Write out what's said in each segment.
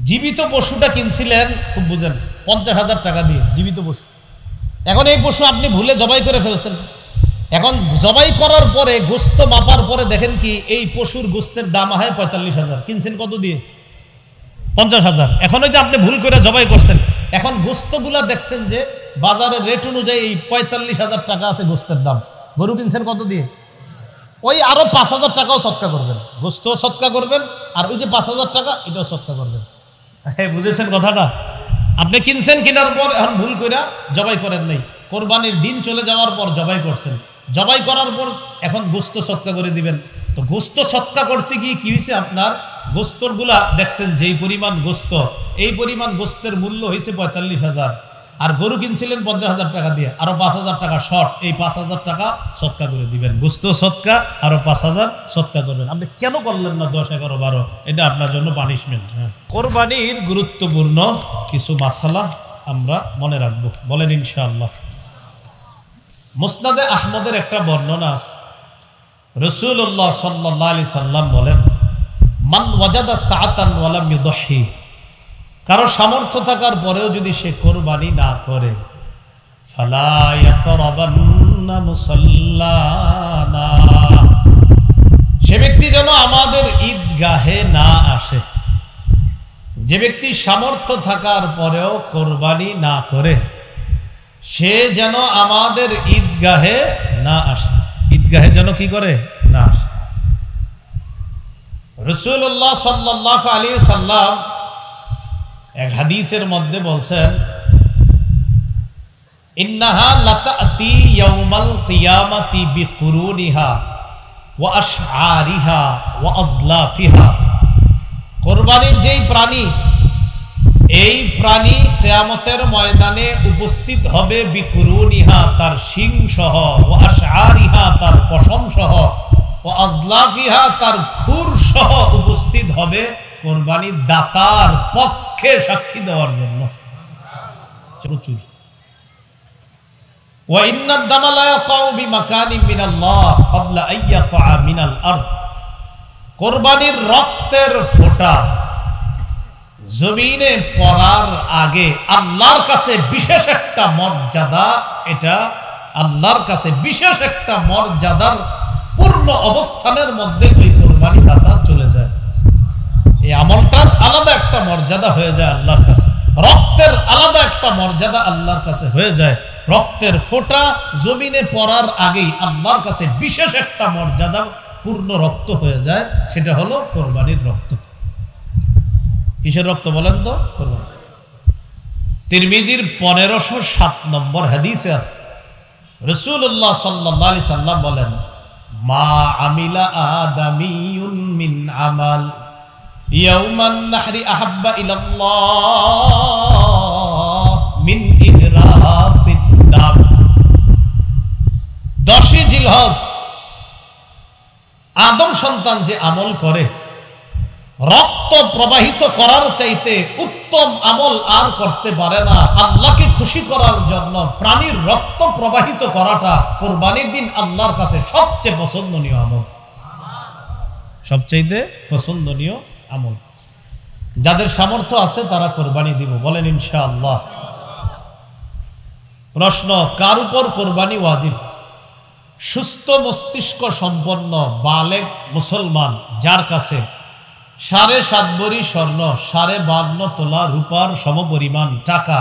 জীবিত পশুটা কিনছিলেন, খুব বুঝেন, 50,000 টাকা দিয়ে জীবিত পশু। এখন এই পশু আপনি ভুলে জবাই করে ফেলছেন। এখন জবাই করার পরে গোস্ত মাপার পরে দেখেন কি এই পশুর গোস্তের দাম হয় 45,000। কিনছেন কত দিয়ে? 50,000। এখন ওই যে আপনি ভুল করে জবাই করছেন, এখন গোস্তগুলা দেখছেন যে বাজারের রেট অনুযায়ী এই 45,000 টাকা আছে গোস্তের দাম। গরু কিনছেন কত দিয়ে? ওই আরো 5,000 টাকাও সৎকা করবেন, গোস্ত সৎকা করবেন, আর ওই যে 5,000 টাকা এটাও সৎকা করবেন। হ্যাঁ, বুঝেছেন কথাটা? আপনি কিনছেন, কেনার পর এখন ভুল করে জবাই করেন নাই, কোরবানির দিন চলে যাওয়ার পর জবাই করছেন, জবাই করার পর এখন গোস্ত সৎকা করে দিবেন। তো গোস্ত সৎকা করতে গিয়ে কি হয়েছে, আপনার গোস্তরগুলা দেখছেন যেই পরিমাণ গোস্ত, এই পরিমাণ গোস্তের মূল্য হয়েছে 45,000, আর গরু কিনছিলেন 50,000 টাকা দিয়ে, আরো 5,000 টাকা শর্ট, এই 5,000 টাকা সৎকা করে দিবেন। গোস্ত সৎকা, আরো 5,000 সৎকা করবেন। আপনি কেন করলেন না 10, 11, 12? এটা আপনার জন্য পানিশমেন্ট। কোরবানির গুরুত্বপূর্ণ কিছু মাসালা আমরা মনে রাখবো, বলেন ইনশাআল্লাহ। মুসনাদে আহমদের একটা বর্ণনা আছে, রাসূলুল্লাহ সাল্লাল্লাহু আলাইহি সাল্লাম বলেন, মান ওয়াজাদা সাআতান ওয়া লাম ইউদহি, কারো সামর্থ্য থাকার পরেও যদি সে কোরবানি না করে, ফালা ইয়াকরাবান্না মুসাল্লানা, সে ব্যক্তি যেন আমাদের ঈদগাহে না আসে। যে ব্যক্তি সামর্থ্য থাকার পরেও কোরবানি না করে, সে যেন আমাদের ঈদগাহে না আসে। ঈদগাহে যেন কি করে? না আসে। রাসূলুল্লাহ সাল্লাল্লাহু আলাইহি সাল্লাম এক হাদিসের মধ্যে বলছেন, ইন্নাহা লাতাতি ইয়াউমাল কিয়ামাতি বিকুরুনিহা ওয়া আশআরিহা ওয়া আজলাফিহা, কোরবানির যেই প্রাণী, এই প্রাণী কিয়ামতের ময়দানে উপস্থিত হবে, বিকুরুনিহা তার শিং সহ, ওয়া আশআরিহা তার পশম সহ, ওয়া আজলাফিহা তার খুর সহ উপস্থিত হবে কোরবানির দাতার পক্ষে সাক্ষী দেওয়ার জন্য। ওয়া ইন্নাদ দামা লা ইয়াকাউ বিমাকানি মিনাল্লাহ ক্বাবলা আন ইয়াকা মিনাল আরদ, কোরবানির রক্তের ফোঁটা জমিনে পড়ার আগে আল্লাহর কাছে বিশেষ একটা মর্যাদা, এটা আল্লাহর কাছে বিশেষ একটা মর্যাদার পূর্ণ অবস্থানের মধ্যে ওই কোরবানি দাতা চলে যায়। এই আমলটার আলাদা একটা মর্যাদা হয়ে যায় আল্লাহর কাছে, রক্তের আলাদা একটা মর্যাদা আল্লাহর কাছে হয়ে যায়। রক্তের ফোঁটা জমিনে পড়ার আগেই আল্লাহর কাছে বিশেষ একটা মর্যাদা পূর্ণ রক্ত হয়ে যায়, সেটা হলো কোরবানির রক্ত। কিসের রক্ত বলেন তো? কোরবানি। তিরমিজির 1507 নম্বর হাদিসে আছে, রাসূলুল্লাহ সাল্লাল্লাহু আলাইহি সাল্লাম বলেন, মা আমিলা আদামিয়ুন মিন আমাল ইয়াউমান নাহরি আহাব্বা ইলাল্লাহ মিন ইহরাকিদ দাম। 10 জিলহজ আদম সন্তান যে আমল করে, রক্ত প্রবাহিত করার চাইতে উত্তম আমল আর করতে পারে না। আল্লাহকে খুশি করার জন্য প্রাণীর রক্ত প্রবাহিত করাটা কোরবানির দিন আল্লাহর কাছে সবচেয়ে পছন্দনীয় আমল, সবচেয়ে পছন্দনীয় আমল। যাদের সামর্থ্য আছে তারা কোরবানি দিব, বলেন ইনশাআল্লাহ। প্রশ্ন, কার উপর কোরবানি ওয়াজিব? সুস্থ মস্তিষ্ক সম্পন্ন বালেগ মুসলমান যার কাছে 7.5 ভরি স্বর্ণ, 52.5 তোলা রূপার সমপরিমাণ টাকা,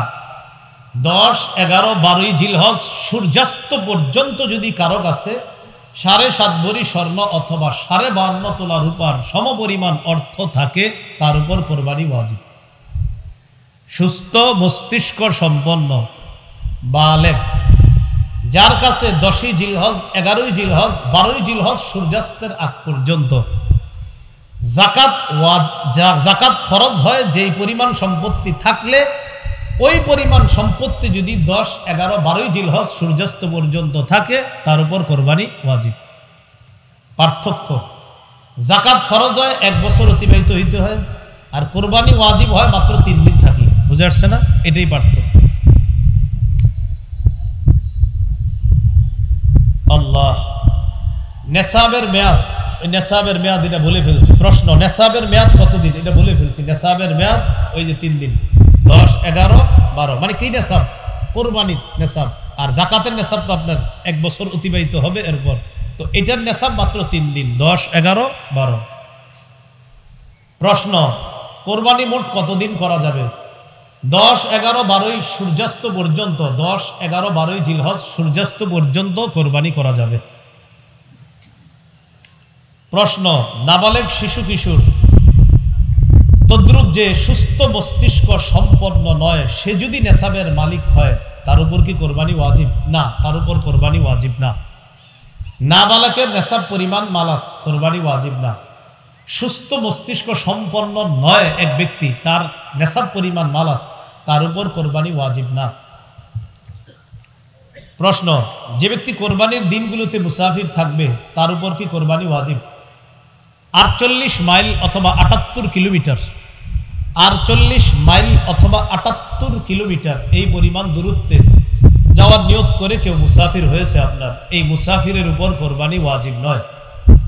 10, 11, 12 জিলহজ সূর্যাস্ত পর্যন্ত যদি কারো কাছে 7.5 ভরি স্বর্ণ অথবা 52.5 তোলা রূপার সমপরিমাণ অর্থ থাকে, তার উপর কোরবানি ওয়াজিব। সুস্থ মস্তিষ্ক সম্পন্ন বালেগ যার কাছে 10 জিলহজ, 11 জিলহজ, 12 জিলহজ সূর্যাস্তের আগ পর্যন্ত জাকাত ফরজ হয়, যেই পরিমাণ সম্পত্তি থাকলে ওই পরিমাণ সম্পত্তি যদি 10, 11, 12 জিলহজ সূর্যাস্ত পর্যন্ত থাকে, তার উপর কোরবানি ওয়াজিব। পার্থক্য, জাকাত ফরজ হয় 1 বছর অতিবাহিত হইতে হয়, আর কোরবানি ওয়াজিব হয় মাত্র 3 দিন থাকলে। বুঝে আসছে না? এটাই পার্থক্য। আল্লাহ, নেসাবের মেয়াদ, নেসাবের মেয়াদ এটা বলে ফেলছি। প্রশ্ন, নেসাবের মেয়াদ কতদিন? এটা বলে ফেলছি। নেসাবের মেয়াদ ওই যে 3 দিন, 10, 11, 12। মানে কি নেসাব? কোরবানির নেসাব। আর জাকাতের নেসাব তো আপনার 1 বছর অতিবাহিত হবে এরপর। তো এটার নেসাব মাত্র 3 দিন, 10, 11, 12। প্রশ্ন, কোরবানি মোট কতদিন করা যাবে? 10, 11, 12 সূর্যাস্ত পর্যন্ত, 10, 11, 12 জিলহজ সূর্যাস্ত পর্যন্ত কোরবানি করা যাবে। প্রশ্ন, নাবালেগ শিশু কিশোর তদ্রুপ যে সুস্থ মস্তিষ্ক সম্পন্ন নয়, সে যদি নেসাবের মালিক হয় তার উপর কি কোরবানি ওয়াজিব? না, তার উপর কোরবানি ওয়াজিব না। নাবালকের নেসাব পরিমাণ মালাস, কোরবানি ওয়াজিব না। সুস্থ মস্তিষ্ক সম্পন্ন নয় এক ব্যক্তি, তার নেসাব পরিমাণ মালাস, তার উপর কোরবানি ওয়াজিব না। প্রশ্ন, যে ব্যক্তি কোরবানির দিনগুলোতে মুসাফির থাকবে তার উপর কি কোরবানি ওয়াজিব? 48 মাইল অথবা 78 কিলোমিটার, 48 মাইল অথবা 78 কিলোমিটার এই পরিমাণ দূরত্বে যাওয়ার নিয়ত করে কেউ মুসাফির হয়েছে আপনার, এই মুসাফিরের উপর কোরবানি ওয়াজিব নয়।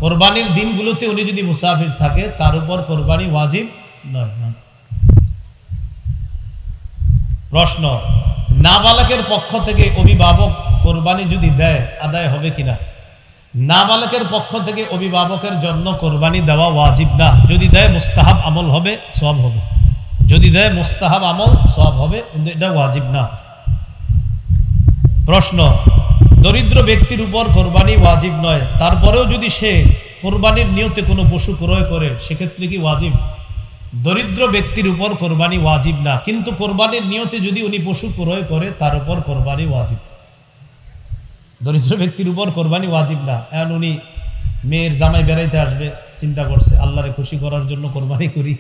কোরবানির দিনগুলোতে উনি যদি মুসাফির থাকে তার উপর কোরবানি ওয়াজিব নয়। প্রশ্ন, নাবালকের পক্ষ থেকে অভিভাবক কোরবানি যদি দেয় আদায় হবে কিনা? নাবালকের পক্ষ থেকে অভিভাবকের জন্য কোরবানি দেওয়া ওয়াজিব না। যদি দেয় মুস্তাহাব আমল হবে, সওয়াব হবে। যদি দেয় মুস্তাহাব আমল, সওয়াব হবে, কিন্তু এটা ওয়াজিব না। প্রশ্ন, দরিদ্র ব্যক্তির উপর কোরবানি ওয়াজিব নয়, তারপরেও যদি সে কোরবানির নিয়তে কোনো পশু ক্রয় করে সেক্ষেত্রে কি ওয়াজিব? দরিদ্র ব্যক্তির উপর কোরবানি ওয়াজিব না, কিন্তু কোরবানির নিয়তে যদি উনি পশু ক্রয় করে তার উপর কোরবানি ওয়াজিব। দরিদ্র ব্যক্তির উপর কোরবানি ওয়াজিব না। এখন উনি মেয়ের জামাই বেড়াইতে আসবে, চিন্তা করছে আল্লাহরে খুশি করার জন্য কোরবানি করি,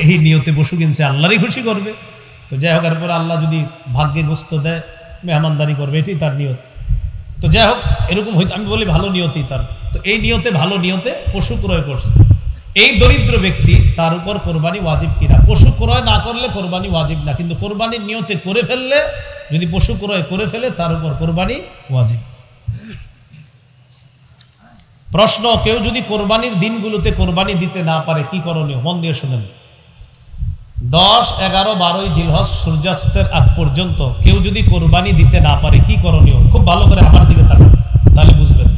এই নিয়তে পশু কিনছে, আল্লাহরই খুশি করবে। তো যাই হোক, এরপরে আল্লাহ যদি ভাগ্যে গোস্ত দেয় মেহমানদারি করবে, এটাই তার নিয়ত। তো যাই হোক, এরকম হয়তো আমি বলি ভালো নিয়তেই তার। তো এই নিয়তে, ভালো নিয়তে পশু ক্রয় করছে এই দরিদ্র ব্যক্তি, তার উপর কোরবানি ওয়াজিব কিনা? পশু ক্রয় না করলে কোরবানি ওয়াজিব না, কিন্তু কোরবানির নিয়তে করে ফেললে, যদি পশু ক্রয় করে ফেলে তার উপর কোরবানি ওয়াজিব। প্রশ্ন, কেউ যদি কোরবানির দিনগুলোতে কোরবানি দিতে না পারে কি করণীয়? মন দিয়ে শুনেন। 10, 11, 12 জিলহজ সূর্যাস্তের আগ পর্যন্ত কেউ যদি কোরবানি দিতে না পারে কি করণীয়? খুব ভালো করে আমার দিকে তাকান, তাহলে বুঝবেন।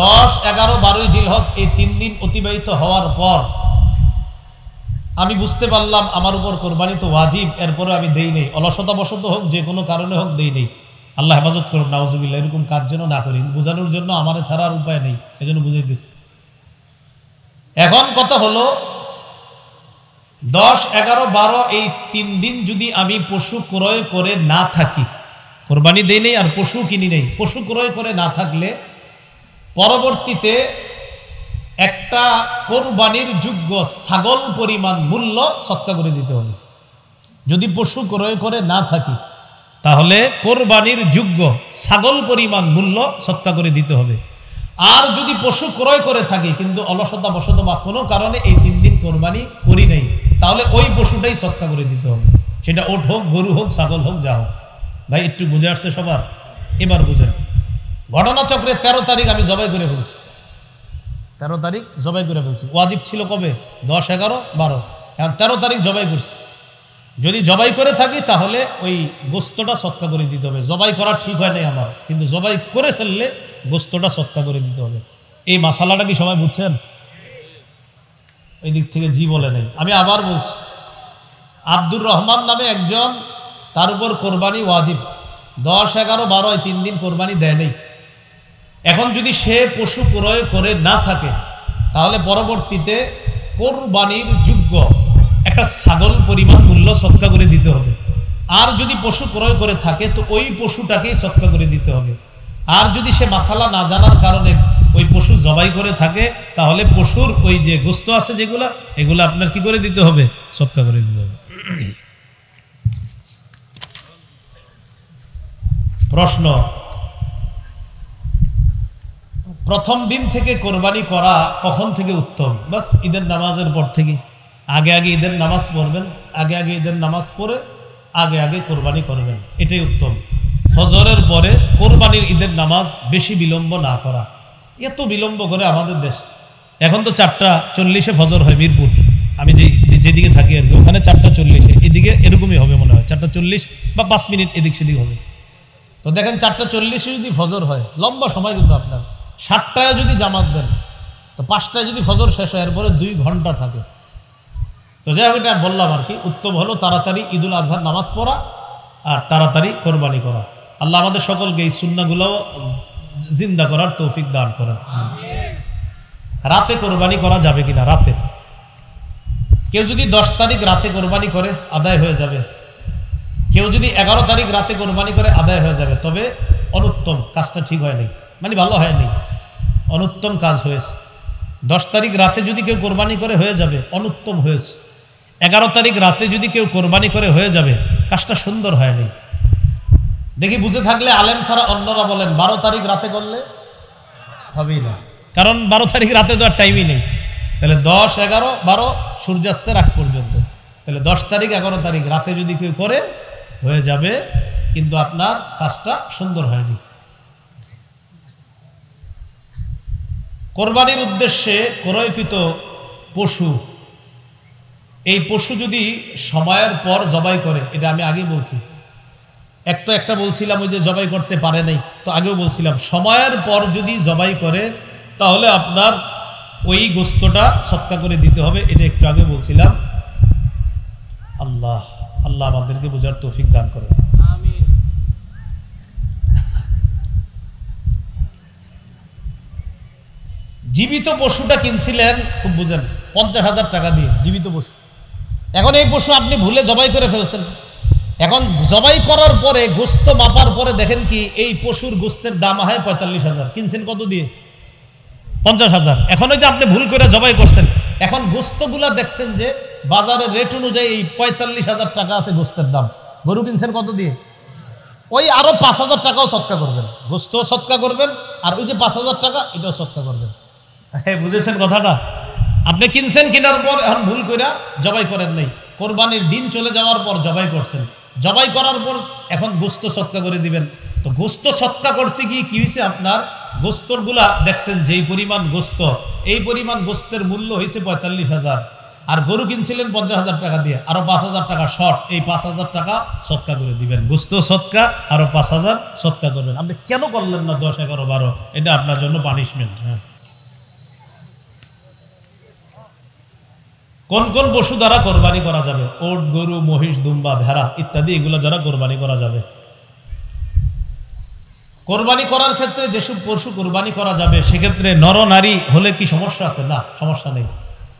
10, 11, 12 জিলহজ এই 3 দিন অতিবাহিত হওয়ার পর আমি বুঝতে পারলাম আমার উপর কোরবানি তো ওয়াজিব, এরপরে আমি দেই নেই, অলসতা বশত হোক, যে কোনো কারণে হোক দেই নেই। আল্লাহ হেফাজত করুন, নাউজুবিল্লাহ, এরকম কাজ যেন না করি। বোঝানোর জন্য আমার ছাড়া আর উপায় নেই, এজন্য বুঝাই দিচ্ছি। এখন কথা হলো, 10, 11, 12 এই 3 দিন যদি আমি পশু ক্রয় করে না থাকি, কোরবানি দেই নেই আর পশু কিনি নেই, পশু ক্রয় করে না থাকলে পরবর্তীতে একটা কোরবানির যোগ্য ছাগল পরিমাণ মূল্য সৎকা করে দিতে হবে। যদি পশু ক্রয় করে না থাকি তাহলে কোরবানির যোগ্য ছাগল পরিমাণ মূল্য সৎকা করে দিতে হবে। আর যদি পশু ক্রয় করে থাকি কিন্তু অলসতা বশত বা কোনো কারণে এই 3 দিন কোরবানি করি নাই, তাহলে ওই পশুটাই সৎকা করে দিতে হবে। সেটা ওট হোক, গরু হোক, ছাগল হোক, যা হোক। ভাই একটু বুঝে আসছে সবার? এবার বুঝেন। ঘটনাচক্রে 13 তারিখ আমি জবাই করে ফেলছি, 13 তারিখ জবাই করে ফেলছি। ওয়াজিব ছিল কবে? 10, 11, 12। এখন 13 তারিখ জবাই করছি। যদি জবাই করে থাকি তাহলে ওই গোস্তটা সৎকা করে দিতে হবে। জবাই করা ঠিক হয় নাই আমার, কিন্তু জবাই করে ফেললে গোস্তটা সৎকা করে দিতে হবে। এই মাসালাটা কি সবাই বুঝছেন? এই দিক থেকে জি বলে নাই। আমি আবার বলছি, আব্দুর রহমান নামে একজন, তার উপর কোরবানি ওয়াজিব। 10, 11, 12 এই 3 দিন কোরবানি দেয় নেই। এখন যদি সে পশু ক্রয় করে না থাকে তাহলে পরবর্তীতে কোরবানির যোগ্য একটা ছাগল পরিমাণ মূল্য সৎকা করে দিতে হবে। আর যদি পশু ক্রয় করে থাকে তো ওই পশুটাকেই সৎকা করে দিতে হবে। আর যদি সে মাসালা না জানার কারণে ওই পশু জবাই করে থাকে তাহলে পশুর ওই যে গোস্ত আছে যেগুলা, এগুলো আপনার কি করে দিতে হবে? সৎকা করে দিতে হবে। প্রশ্ন, প্রথম দিন থেকে কোরবানি করা কখন থেকে উত্তম? বাস ঈদের নামাজের পর থেকে। আগে আগে ঈদের নামাজ পড়বেন, আগে আগে ঈদের নামাজ পড়ে আগে আগে কোরবানি করবেন, এটাই উত্তম। ফজরের পরে কোরবানির ঈদের নামাজ বেশি বিলম্ব না করা। এত বিলম্ব করে আমাদের দেশ, এখন তো 4:40 ফজর হয় মিরপুর, আমি যেদিকে থাকি আর কি, ওখানে 4:40, এদিকে এরকমই হবে মনে হয় 4:40 বা 5 মিনিট এদিক সেদিক হবে। তো দেখেন 4:40 যদি ফজর হয়, লম্বা সময় কিন্তু আপনার। 7টায় যদি জামাত দেন তো 5টায় যদি ফজর শেষ হয়, এরপরে 2 ঘন্টা থাকে। তো যাই হোক, এটা বললাম আর কি, উত্তম হলো তাড়াতাড়ি ঈদুল আজহার নামাজ পড়া আর তাড়াতাড়ি কোরবানি করা। আল্লাহ আমাদের সকলকে এই সুন্নাহগুলোও জিন্দা করার তৌফিক দান করেন। রাতে কোরবানি করা যাবে কিনা? রাতে কেউ যদি 10 তারিখ রাতে কোরবানি করে আদায় হয়ে যাবে, কেউ যদি 11 তারিখ রাতে কোরবানি করে আদায় হয়ে যাবে। তবে অনুত্তম, কাজটা ঠিক হয়নি, মানে ভালো হয়নি, অনুত্তম কাজ হয়েছে। 10 তারিখ রাতে যদি কেউ কোরবানি করে হয়ে যাবে, অনুত্তম হয়েছে। 11 তারিখ রাতে যদি কেউ কোরবানি করে হয়ে যাবে, কাজটা সুন্দর হয়নি। দেখি বুঝে থাকলে আলেম ছাড়া অন্যরা বলেন 12 তারিখ রাতে করলে হবেই না, কারণ 12 তারিখ রাতে তো আর টাইমই নেই। তাহলে 10, 11, 12 সূর্যাস্তের আগ পর্যন্ত। তাহলে 10 তারিখ 11 তারিখ রাতে যদি কেউ করে হয়ে যাবে, কিন্তু আপনার কাজটা সুন্দর হয়নি। কোরবানির উদ্দেশ্যে ক্রয়কৃত পশু, এই পশু যদি সময়ের পর জবাই করে, এটা আমি আগেই বলছি, একটা বলছিলাম ওই যে জবাই করতে পারে নাই, তো আগেও বলছিলাম সময়ের পর যদি জবাই করে তাহলে আপনার ওই গোস্তটা সৎকা করে দিতে হবে, এটা একটু আগে বলছিলাম। আল্লাহ আমাদেরকে বোঝার তৌফিক দান করে। আমিন। জীবিত পশুটা কিনছিলেন, খুব বুঝেন, 50,000 টাকা দিয়ে জীবিত পশু। এখন এই পশু আপনি ভুলে জবাই করে ফেলছেন। এখন জবাই করার পরে গোস্ত মাপার পরে দেখেন কি এই পশুর গোস্তের দাম হয় 45,000, কিনছেন কত দিয়ে? 50,000। এখন ওই যে আপনি ভুল করে জবাই করছেন, এখন গোস্তগুলা দেখছেন যে বাজারের রেট অনুযায়ী এই 45,000 টাকা আছে গোস্তের দাম। গরু কিনছেন কত দিয়ে? ওই আরো 5,000 টাকাও সৎকা করবেন, গোস্ত সৎকা করবেন, আর ওই যে 5,000 টাকা এটাও সৎকা করবেন। হ্যাঁ, বুঝেছেন কথাটা? আপনি কিনছেন, কেনার পর এখন ভুল করে জবাই করেন নাই, কোরবানির দিন চলে যাওয়ার পর জবাই করছেন, জবাই করার পর এখন গোস্ত সৎকা করে দিবেন। তো গোস্ত সৎকা করতে গিয়ে কি হয়েছে, আপনার গোস্তরগুলা দেখছেন যেই পরিমাণ গোস্ত, এই পরিমাণ গোস্তের মূল্য হয়েছে 45,000, আর গরু কিনছিলেন 50,000 টাকা দিয়ে, আরো 5,000 টাকা শর্ট, এই 5,000 টাকা সৎকা করে দিবেন। গোস্ত সৎকা, আরো 5,000 সৎকা করবেন। আপনি কেন করলেন না 10, 11, 12? এটা আপনার জন্য পানিশমেন্ট। হ্যাঁ, কোন কোন পশু দ্বারা কোরবানি করা যাবে? ওট, গরু, মহিষ, দুম্বা, ভেড়া ইত্যাদি, এগুলো দ্বারা কোরবানি করা যাবে। কোরবানি করার ক্ষেত্রে যেসব পশু কোরবানি করা যাবে সেক্ষেত্রে নর নারী হলে কি সমস্যা আছে? না, সমস্যা নেই।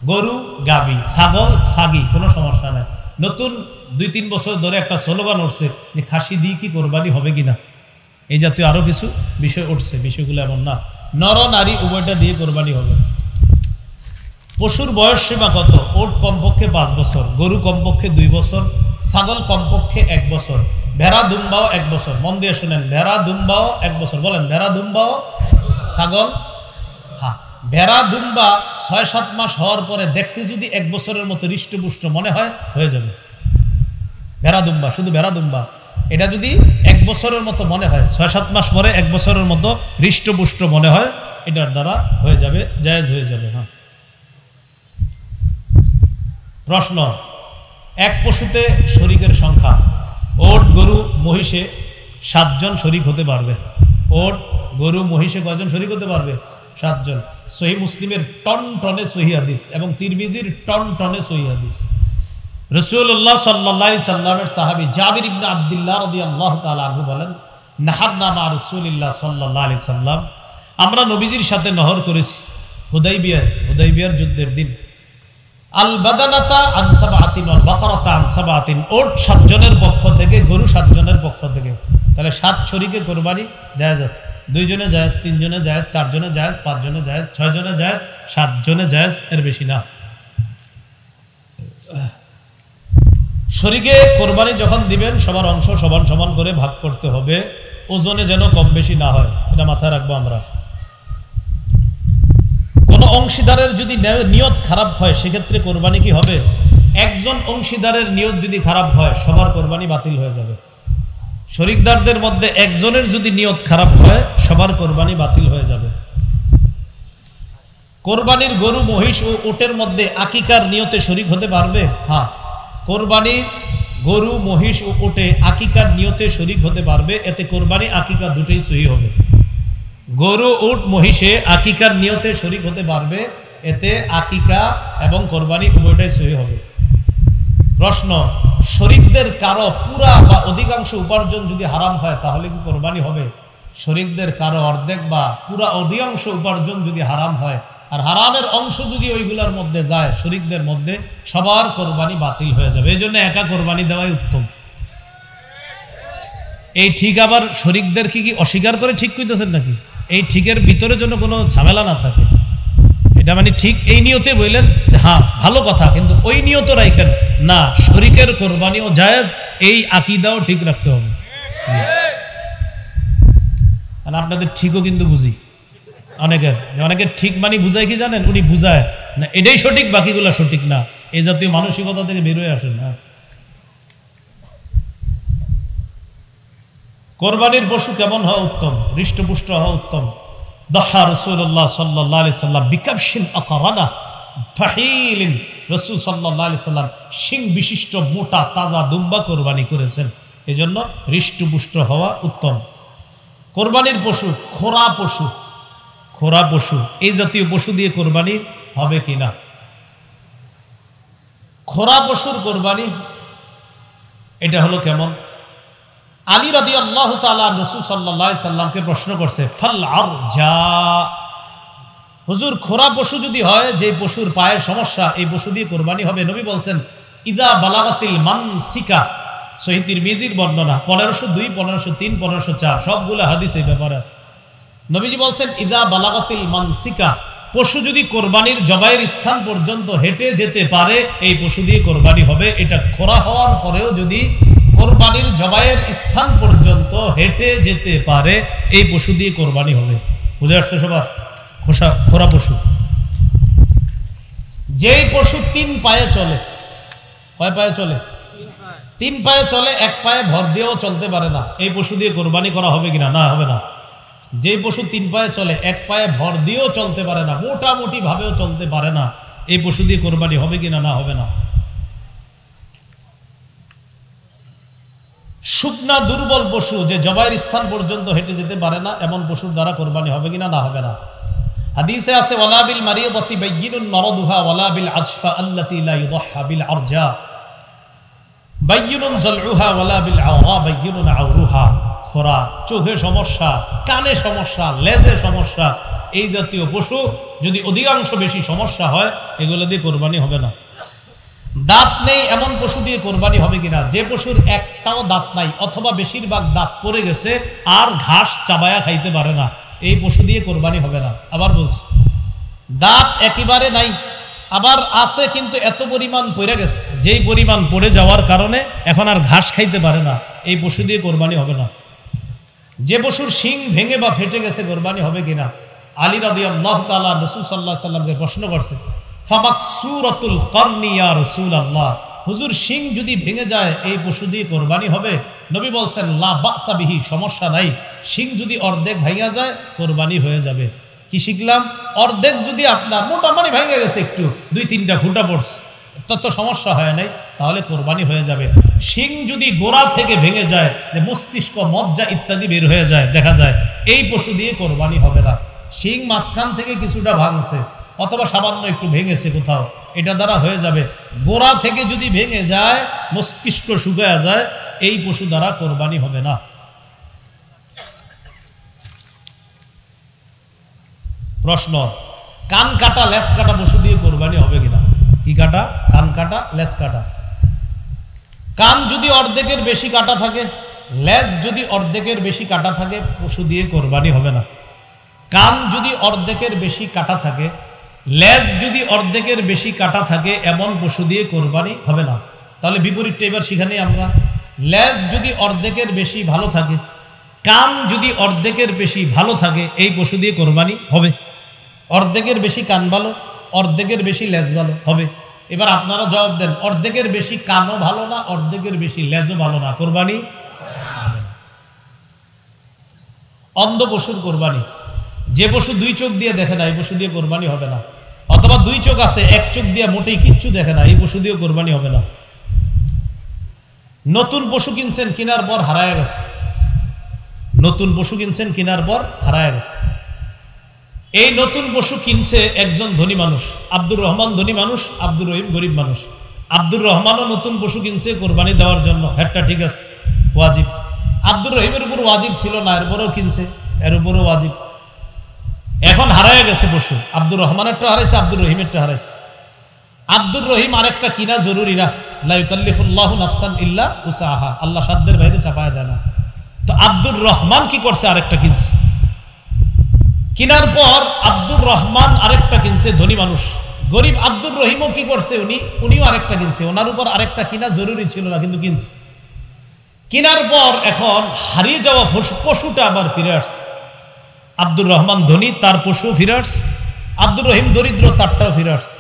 গরু, গাবি, ছাগল, ছাগি, কোনো সমস্যা নেই। নতুন 2-3 বছর ধরে একটা স্লোগান উঠছে যে খাসি দিয়ে কি কোরবানি হবে কিনা, এই জাতীয় আরো কিছু বিষয় উঠছে। বিষয়গুলো এমন না, নর নারী উভয়টা দিয়ে কোরবানি হবে। পশুর বয়স সীমা কত? ওট কমপক্ষে 5 বছর, গরু কমপক্ষে 2 বছর, ছাগল কমপক্ষে 1 বছর, ভেড়া দুম্বাও 1 বছর। মন দিয়ে শুনেন, ভেড়া দুম্বাও 1 বছর। বলেন, ভেড়া দুম্বাও, ছাগল। হ্যাঁ, ভেড়া দুম্বা 6-7 মাস হওয়ার পরে দেখতে যদি 1 বছরের মতো হৃষ্টপুষ্ট মনে হয়, হয়ে যাবে। ভেড়া দুম্বা, শুধু ভেড়া দুম্বা, এটা যদি 1 বছরের মতো মনে হয়, 6-7 মাস পরে 1 বছরের মতো হৃষ্টপুষ্ট মনে হয়, এটার দ্বারা হয়ে যাবে, জায়েজ হয়ে যাবে। হ্যাঁ, প্রশ্ন, এক পশুতে শরীকের সংখ্যা? ওট, গরু, মহিষে 7 জন শরীক হতে পারবে। ওট, গরু, মহিষে কয়জন শরীক হতে পারবে? 7 জন। সহিহ মুসলিমের টন টনে সহিহ হাদিস এবং তিরমিজির টন টনে সহিহ হাদিস। রাসূলুল্লাহ সাল্লাল্লাহু আলাইহি সাল্লামের সাহাবী জাবির ইবনে আব্দুল্লাহ রাদিয়াল্লাহু তাআলা আনহু বলেন, নাহারনা মা রাসূলিল্লাহ সাল্লাল্লাহু আলাইহি সাল্লাম, আমরা নবীজির সাথে নহর করেছি হুদাইবিয়ার যুদ্ধের দিন। আল বাদানাতা আন সাবআতিন ওয়াল বাকারাতা আন সাবআতিন, ওট 7 জনের পক্ষ থেকে, গরু 7 জনের পক্ষ থেকে। তাহলে 7 শরীকে কোরবানি জায়েজ আছে। 2 জনে জায়েজ, 3 জনে জায়েজ, 4 জনে জায়েজ, 5 জনে জায়েজ, 6 জনে জায়েজ, 7 জনে জায়েজ, এর বেশি না। শরীকে কোরবানি যখন দিবেন সবার অংশ সমান সমান করে ভাগ করতে হবে, ওজনে যেন কম বেশি না হয়, এটা মাথায় রাখবো আমরা। কোন অংশীদারের যদি নিয়ত খারাপ হয় সেক্ষেত্রে কোরবানি কি হবে? একজন অংশীদারের নিয়ত যদি খারাপ হয় সবার কোরবানি বাতিল হয়ে যাবে। শরীকদারদের মধ্যে একজনের যদি নিয়ত খারাপ হয় সবার কোরবানি বাতিল হয়ে যাবে। কোরবানির গরু, মহিষ ও উটের মধ্যে আকিকার নিয়তে শরীক হতে পারবে? হ্যাঁ, কোরবানির গরু, মহিষ ও উটে আকিকার নিয়তে শরীক হতে পারবে। এতে কোরবানি আকিকা দুটোই সহি হবে। গরু, উট, মহিষে আকিকার নিয়তে শরীক হতে পারবে, এতে আকিকা এবং কোরবানি উভয়টাই সহি হবে। প্রশ্ন, শরীকদের কারো পুরা বা অধিকাংশ উপার্জন যদি হারাম হয় তাহলে কি কোরবানি হবে? শরীকদের কারো অর্ধেক বা পুরা অধিকাংশ উপার্জন যদি হারাম হয়, আর হারামের অংশ যদি ওইগুলোর মধ্যে যায়, শরীকদের মধ্যে, সবার কোরবানি বাতিল হয়ে যাবে। এই জন্য একা কোরবানি দেওয়াই উত্তম। এই ঠিক আবার শরীকদের কি অস্বীকার করে ঠিক কইতেছেন নাকি? এই ঠিকের ভিতরে যেন কোনো ঝামেলা না থাকে, এটা মানে ঠিক এই নিয়তে বললেন, হ্যাঁ ভালো কথা, কিন্তু ওই নিয়ত রাখেন না শরীকের কোরবানিও জায়েজ, এই আকীদাও ঠিক রাখতে হবে। আর আপনাদের ঠিকও কিন্তু বুঝি অনেকের ঠিক মানে বুঝায় কি জানেন? উনি বুঝায় না এটাই সঠিক, বাকিগুলো সঠিক না, এই জাতীয় মানসিকতা থেকে বের হয়ে আসেন না। কোরবানির পশু কেমন হওয়া উত্তম? হৃষ্টপুষ্ট হওয়া উত্তম। দহা রাসূলুল্লাহ সাল্লাল্লাহু আলাইহি সাল্লাম বিকাবশিন আকারানা ফাহিলিন, রাসূল সাল্লাল্লাহু আলাইহি সাল্লাম শিং বিশিষ্ট মোটা তাজা দুম্বা কোরবানি করেছেন, এজন্য হৃষ্টপুষ্ট হওয়া উত্তম। কোরবানির পশু খোরা পশু, এই জাতীয় পশু দিয়ে কোরবানি হবে কিনা? খোরা পশুর কোরবানি এটা হলো কেমন? আলী রাদিয়াল্লাহু তাআলা রাসূল সাল্লাল্লাহু আলাইহি সাল্লামকে প্রশ্ন করছে, ফাল আরজা, হুজুর খোরা পশু যদি হয়, যে পশুর পায়ের সমস্যা, এই পশু দিয়ে কোরবানি হবে? নবী বলছেন, ইদা বালাগাতিল মানসিকা, সহিহ তিরমিজির বর্ণনা 1502, 1503, 1504 সবগুলো হাদিস এই ব্যাপারে আছে। নবীজি বলছেন, ইদা বালাগাতিল মানসিকা, পশু যদি কোরবানির জবাইয়ের স্থান পর্যন্ত হেঁটে যেতে পারে, এই পশু দিয়ে কোরবানি হবে। এটা খোরা হওয়ার পরেও যদি কোরবানির জবাইয়ের স্থান পর্যন্ত হেঁটে যেতে পারে, এই পশু দিয়ে কোরবানি হবে। বুঝে আসছে সবার? খোরা পশু, যেই পশু 3 পায়ে চলে, কয় পায়ে চলে? 3 পায়ে চলে, 1 পায়ে ভর দিয়েও চলতে পারে না, এই পশু দিয়ে কোরবানি করা হবে কিনা? না, হবে না। যে পশু 3 পায়ে চলে, 1 পায়ে ভর দিয়েও চলতে পারে না, মোটামুটি ভাবেও চলতে পারে না, এই পশু দিয়ে কোরবানি হবে কিনা? না, হবে না। শুকনা দুর্বল পশু, যে জবাইয়ের স্থান পর্যন্ত হেঁটে যেতে পারে না, এমন পশুর দ্বারা কোরবানি হবে কিনা? না, হবে না। হাদিসে আছে, ওয়ালা বিল মারিয়াতি বাইয়িনুন মারাদুহা ওয়ালা বিল আজফা আল্লাতী লা ইউদাহহা বিল আরজা বাইয়িনুন যালউহা ওয়ালা বিল আওরা বাইয়িনুন আওরুহা। খোরা, চোখে সমস্যা, কানে সমস্যা, লেজে সমস্যা, এই জাতীয় পশু যদি অধিকাংশ বেশি সমস্যা হয়, এগুলো দিয়ে কোরবানি হবে না। দাঁত নেই এমন পশু দিয়ে কোরবানি হবে কিনা? যে পশুর একটাও দাঁত নাই অথবা বেশিরভাগ দাঁত পড়ে গেছে আর ঘাস চাবায়া খাইতে পারে না, এই পশু দিয়ে কোরবানি হবে না। আবার বলছি, দাঁত একেবারে নাই, আবার আছে কিন্তু এত পরিমাণ পড়ে গেছে, যেই পরিমাণ পড়ে যাওয়ার কারণে এখন আর ঘাস খাইতে পারে না, এই পশু দিয়ে কোরবানি হবে না। যে পশুর শিং ভেঙে বা ফেটে গেছে, কোরবানি হবে কিনা? আলী রাদিয়াল্লাহু তাআলা রাসূল সাল্লাল্লাহু আলাইহি সাল্লামকে প্রশ্ন করছে, ফামাকসুরাতুল করনি ইয়া রাসূলুল্লাহ, হুজুর শিং যদি ভেঙে যায়, এই পশু দিয়ে কোরবানি হবে? নবী বলছেন, লা বাসা বিহি, সমস্যা নাই, শিং যদি অর্ধেক ভাঙা যায়, কোরবানি হয়ে যাবে। কি শিখলাম? অর্ধেক যদি আপনার মোটামুটি ভেঙে গেছে, একটু 2-3টা ফুটা পড়ছে, তত সমস্যা হয় নাই, তাহলে কোরবানি হয়ে যাবে। শিং যদি গোড়া থেকে ভেঙে যায়, যে মস্তিষ্ক, মজ্জা ইত্যাদি বের হয়ে যায়, দেখা যায়, এই পশু দিয়ে কোরবানি হবে না। শিং মাঝখান থেকে কিছুটা ভাঙছে অথবা সামান্য একটু ভেঙেছে কোথাও, এটা দ্বারা হয়ে যাবে। গোড়া থেকে যদি ভেঙে যায়, মস্তিষ্ক শুকায়া যায়, এই পশু দ্বারা কোরবানি হবে না। প্রশ্ন, কান কাটা লেজ কাটা পশু দিয়ে কোরবানি হবে কিনা? কি কাটা? কান কাটা, লেজ কাটা। কান যদি অর্ধেকের বেশি কাটা থাকে, লেজ যদি অর্ধেকের বেশি কাটা থাকে, পশু দিয়ে কোরবানি হবে না। কান যদি অর্ধেকের বেশি কাটা থাকে, লেজ যদি অর্ধেকের বেশি কাটা থাকে, এমন পশু দিয়ে কোরবানি হবে না। তাহলে বিপরীতটা এবার সেখানে আমরা, লেজ যদি অর্ধেকের বেশি ভালো থাকে, কান যদি অর্ধেকের বেশি ভালো থাকে, এই পশু দিয়ে কোরবানি হবে। অর্ধেকের বেশি কান ভালো, অর্ধেকের বেশি লেজ ভালো হবে। এবার আপনারা জবাব দেন, অর্ধেকের বেশি কানও ভালো না, অর্ধেকের বেশি লেজও ভালো না, কোরবানি? অন্ধ পশুর কোরবানি, যে পশু দুই চোখ দিয়ে দেখে না এই পশু দিয়ে কোরবানি হবে না, অথবা দুই চোখ আছে এক চোখ দিয়ে মোটেই কিচ্ছু দেখে না এই পশু দিয়ে কোরবানি হবে না। নতুন পশু কিনছেন, কেনার পর হারায় গেছে, নতুন পশু কিনছেন কেনার পর হারায় গেছে। এই নতুন পশু কিনছে একজন ধনী মানুষ, আব্দুর রহমান ধনী মানুষ, আব্দুর রহিম গরিব মানুষ। আব্দুর রহমানও নতুন পশু কিনছে কোরবানি দেওয়ার জন্য, হ্যাটটা ঠিক আছে, ওয়াজিব। আব্দুর রহিমের উপর ওয়াজিব ছিল না, এরপরেও কিনছে, এর উপরও ওয়াজিব। এখন হারায় গেছে পশু, আব্দুর রহমানেরটা হারাইছে, আব্দুর রহিমেরটা হারাইছে। আব্দুর রহিম আরেকটা কিনা জরুরি না, লা ইউকাল্লিফুল্লাহু নাফসান ইল্লা উসাহা, আল্লাহ সাধ্যের বাইরে চাপায় দেয় না। তো আব্দুর রহমান কি করছে, আরেকটা কিনছে। কিনার পর আব্দুর রহমান আরেকটা কিনছে, ধনী মানুষ। গরিব আব্দুর রহিমও কি করছে, উনিও আরেকটা কিনছে, ওনার উপর আরেকটা কিনা জরুরি ছিল না কিন্তু কিনছে। কিনার পর এখন হারিয়ে যাওয়া পশুটা আবার ফিরে আসছে। আব্দুর রহমান ধনী, তার পশু ফিরে আসছে। আব্দুর রহিম দরিদ্র, তারটাও ফিরে আসছে।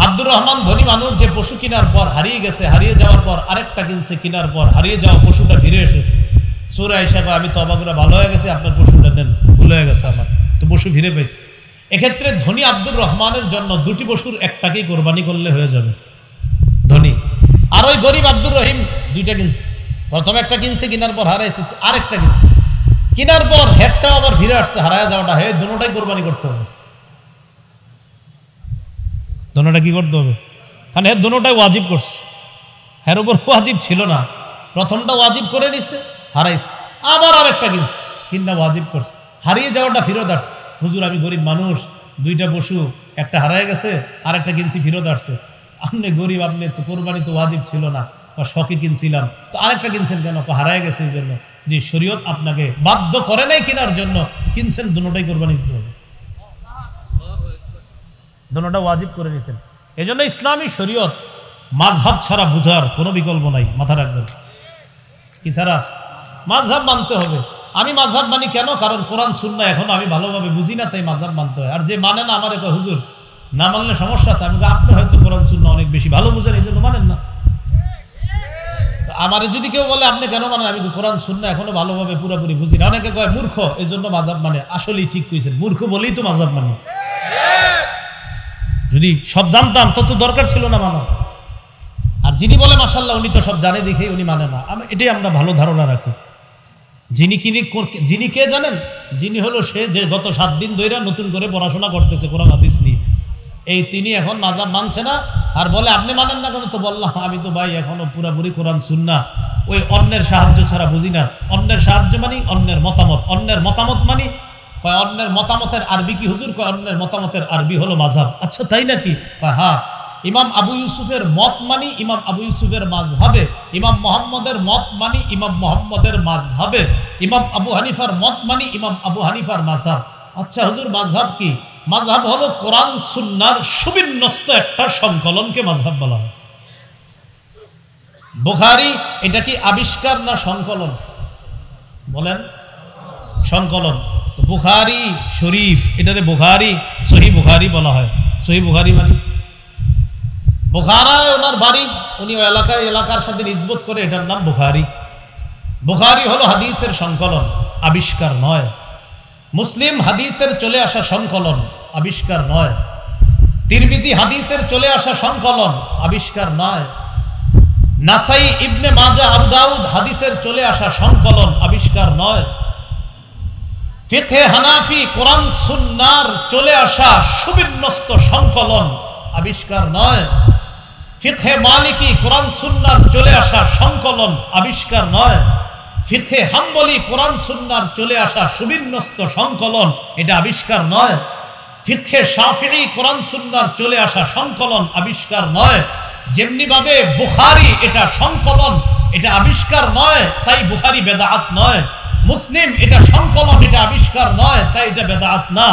আব্দুর রহমান ধনী মানুষ, যে পশু কেনার পর হারিয়ে গেছে, হারিয়ে যাওয়ার পর আরেকটা কিনছে, কেনার পর হারিয়ে যাওয়া পশুটা ফিরে এসেছে। সূরা আয়েশা কয়, আমি তওবা করে ভালো হয়ে গেছি, আপনার পশুটা নেন, ভুল হয়ে গেছে আমার, তো পশু ফিরে পেয়েছে। এক্ষেত্রে ধনী আব্দুর রহমানের জন্য দুটি পশুর একটাকেই কোরবানি করলে হয়ে যাবে, ধনী। আর ওই গরিব আব্দুর রহিম দুইটা কিনছে, প্রথমে একটা কিনছে, কেনার পর হারাইছে, আরেকটা কিনছে, কেনার পর হেডটা আবার ফিরে আসছে, হারায় যাওয়াটা, হে দুটোটাই কোরবানি করতে হবে। দোনোটা কি করতে হবে, কারণ এর দোনোটাই ওয়াজিব করছে, এর উপর ওয়াজিব ছিল না। প্রথমটা ওয়াজিব করে নিছে, হারাইছে, আবার আরেকটা কিনছে, কিনা ওয়াজিব করছে, হারিয়ে যাওয়াটা ফেরত আসছে। হুজুর আমি গরিব মানুষ, দুইটা পশু, একটা হারায় গেছে, আরেকটা কিনছি, ফেরত আসছে। আপনি গরিব, আপনি তো কোরবানি তো ওয়াজিব ছিল না, শখে কিনছিলাম, তো আরেকটা কিনছেন কেন, হারায় গেছে এই জন্য। যে শরীয়ত আপনাকে বাধ্য করে নাই কেনার জন্য, কিনছেন, দুটোটাই কোরবানি দিতে হবে, দুটোটা ওয়াজিব করে নিয়েছেন। এই জন্য ইসলামী শরীয়ত মাযহাব ছাড়া বুঝার কোনো বিকল্প নাই, মাথা রাখবেন। কি ছাড়া? মাযহাব মানতে হবে। আমি মাযহাব মানি কেন? কারণ কোরআন সুন্নাহ এখনো আমি ভালোভাবে বুঝি না, তাই মাযহাব মানতে হয়। আর যে মানে না, আমার কয় হুজুর না মানলে সমস্যা আছে। আমি আপনি হয়তো কোরআন সুন্নাহ অনেক বেশি ভালো বুঝেন, এই জন্য মানেন না। তো আমারে যদি কেউ বলে আপনি কেন মানেন, আমি কোরআন সুন্নাহ এখনো ভালোভাবে পুরোপুরি বুঝি না। অনেকে কয় মূর্খ, এই জন্য মাযহাব মানে। আসলেই ঠিক কইছেন, মূর্খ বলেই তো মাযহাব মানে। যদি সব জানতাম তত দরকার ছিল না মানা। আর যিনি বলে মাশাআল্লাহ উনি তো সব জানে দেখে উনি মানে না, এটাই আমরা ভালো ধারণা রাখি। যিনি কে জানেন? যিনি হলো সে যে গত 7 দিন ধরে নতুন করে পড়াশোনা করতেছে কোরআন হাদিস নিয়ে, এই তিনি এখন মাযহাব মানছে না। আর বলে আপনি মানেন না কেন? তো বললাম আমি তো ভাই এখনো পুরাপুরি কোরআন সুন্নাহ ওই অন্যের সাহায্য ছাড়া বুঝি না। অন্যের সাহায্য মানি অন্যের মতামত, অন্যের মতামত মানি। কয় অন্যের মতামতের আরবি কি হুজুর? কয় অন্যের মতামতের আরবি হলো মাযহাব। আচ্ছা তাই নাকি? কয় হ্যাঁ। ইমাম আবু ইউসুফের মত মানি ইমাম আবু ইউসুফের মাযহাবে, ইমাম মুহাম্মদের মত মানি ইমাম মুহাম্মদের মাযহাবে, ইমাম আবু হানিফার মত মানি ইমাম আবু হানিফার মাযহাব। আচ্ছা হুজুর মাযহাব কি? মাযহাব হলো কোরআন সুন্নাহর সুবিন্যস্ত একটা সংকলনকে মাযহাব বলা হয়। বুখারী এটা কি আবিষ্কার না সংকলন? বলেন। সংকলন। তো বুখারী শরীফ এটারে বুখারী, সহিহ বুখারী বলা হয়। সহিহ বুখারী মানে বুখারায় ওনার বাড়ি, উনি ওই এলাকার সাথে নিসবত করে এটার নাম বুখারী। বুখারী হলো হাদিসের সংকলন, আবিষ্কার নয়। মুসলিম হাদিসের চলে আসা সংকলন, আবিষ্কার নয়। তিরমিজি হাদিসের চলে আসা সংকলন, আবিষ্কার নয়। নাসাই, ইবনে মাজাহ, আবু দাউদ হাদিসের চলে আসা সংকলন, আবিষ্কার নয়। ফিকহে হানাফি কোরআন সুন্নাহর চলে আসা সুবিন্যস্ত সংকলন, আবিষ্কার নয়। ফিকহে মালিকি কোরআন সুন্নাহর চলে আসা সংকলন, আবিষ্কার নয়। ফিকহে হাম্বলি কোরআন সুন্নাহর চলে আসা সুবিন্যস্ত সংকলন, এটা আবিষ্কার নয়। ফিকহে শাফিঈ কোরআন সুন্নাহর চলে আসা সংকলন, আবিষ্কার নয়। যেমনি ভাবে বুখারী এটা সংকলন, এটা আবিষ্কার নয়, তাই বুখারী বেদাত নয়। মুসলিম এটা সংকলন, এটা আবিষ্কার নয়, তাই এটা বেদাত না।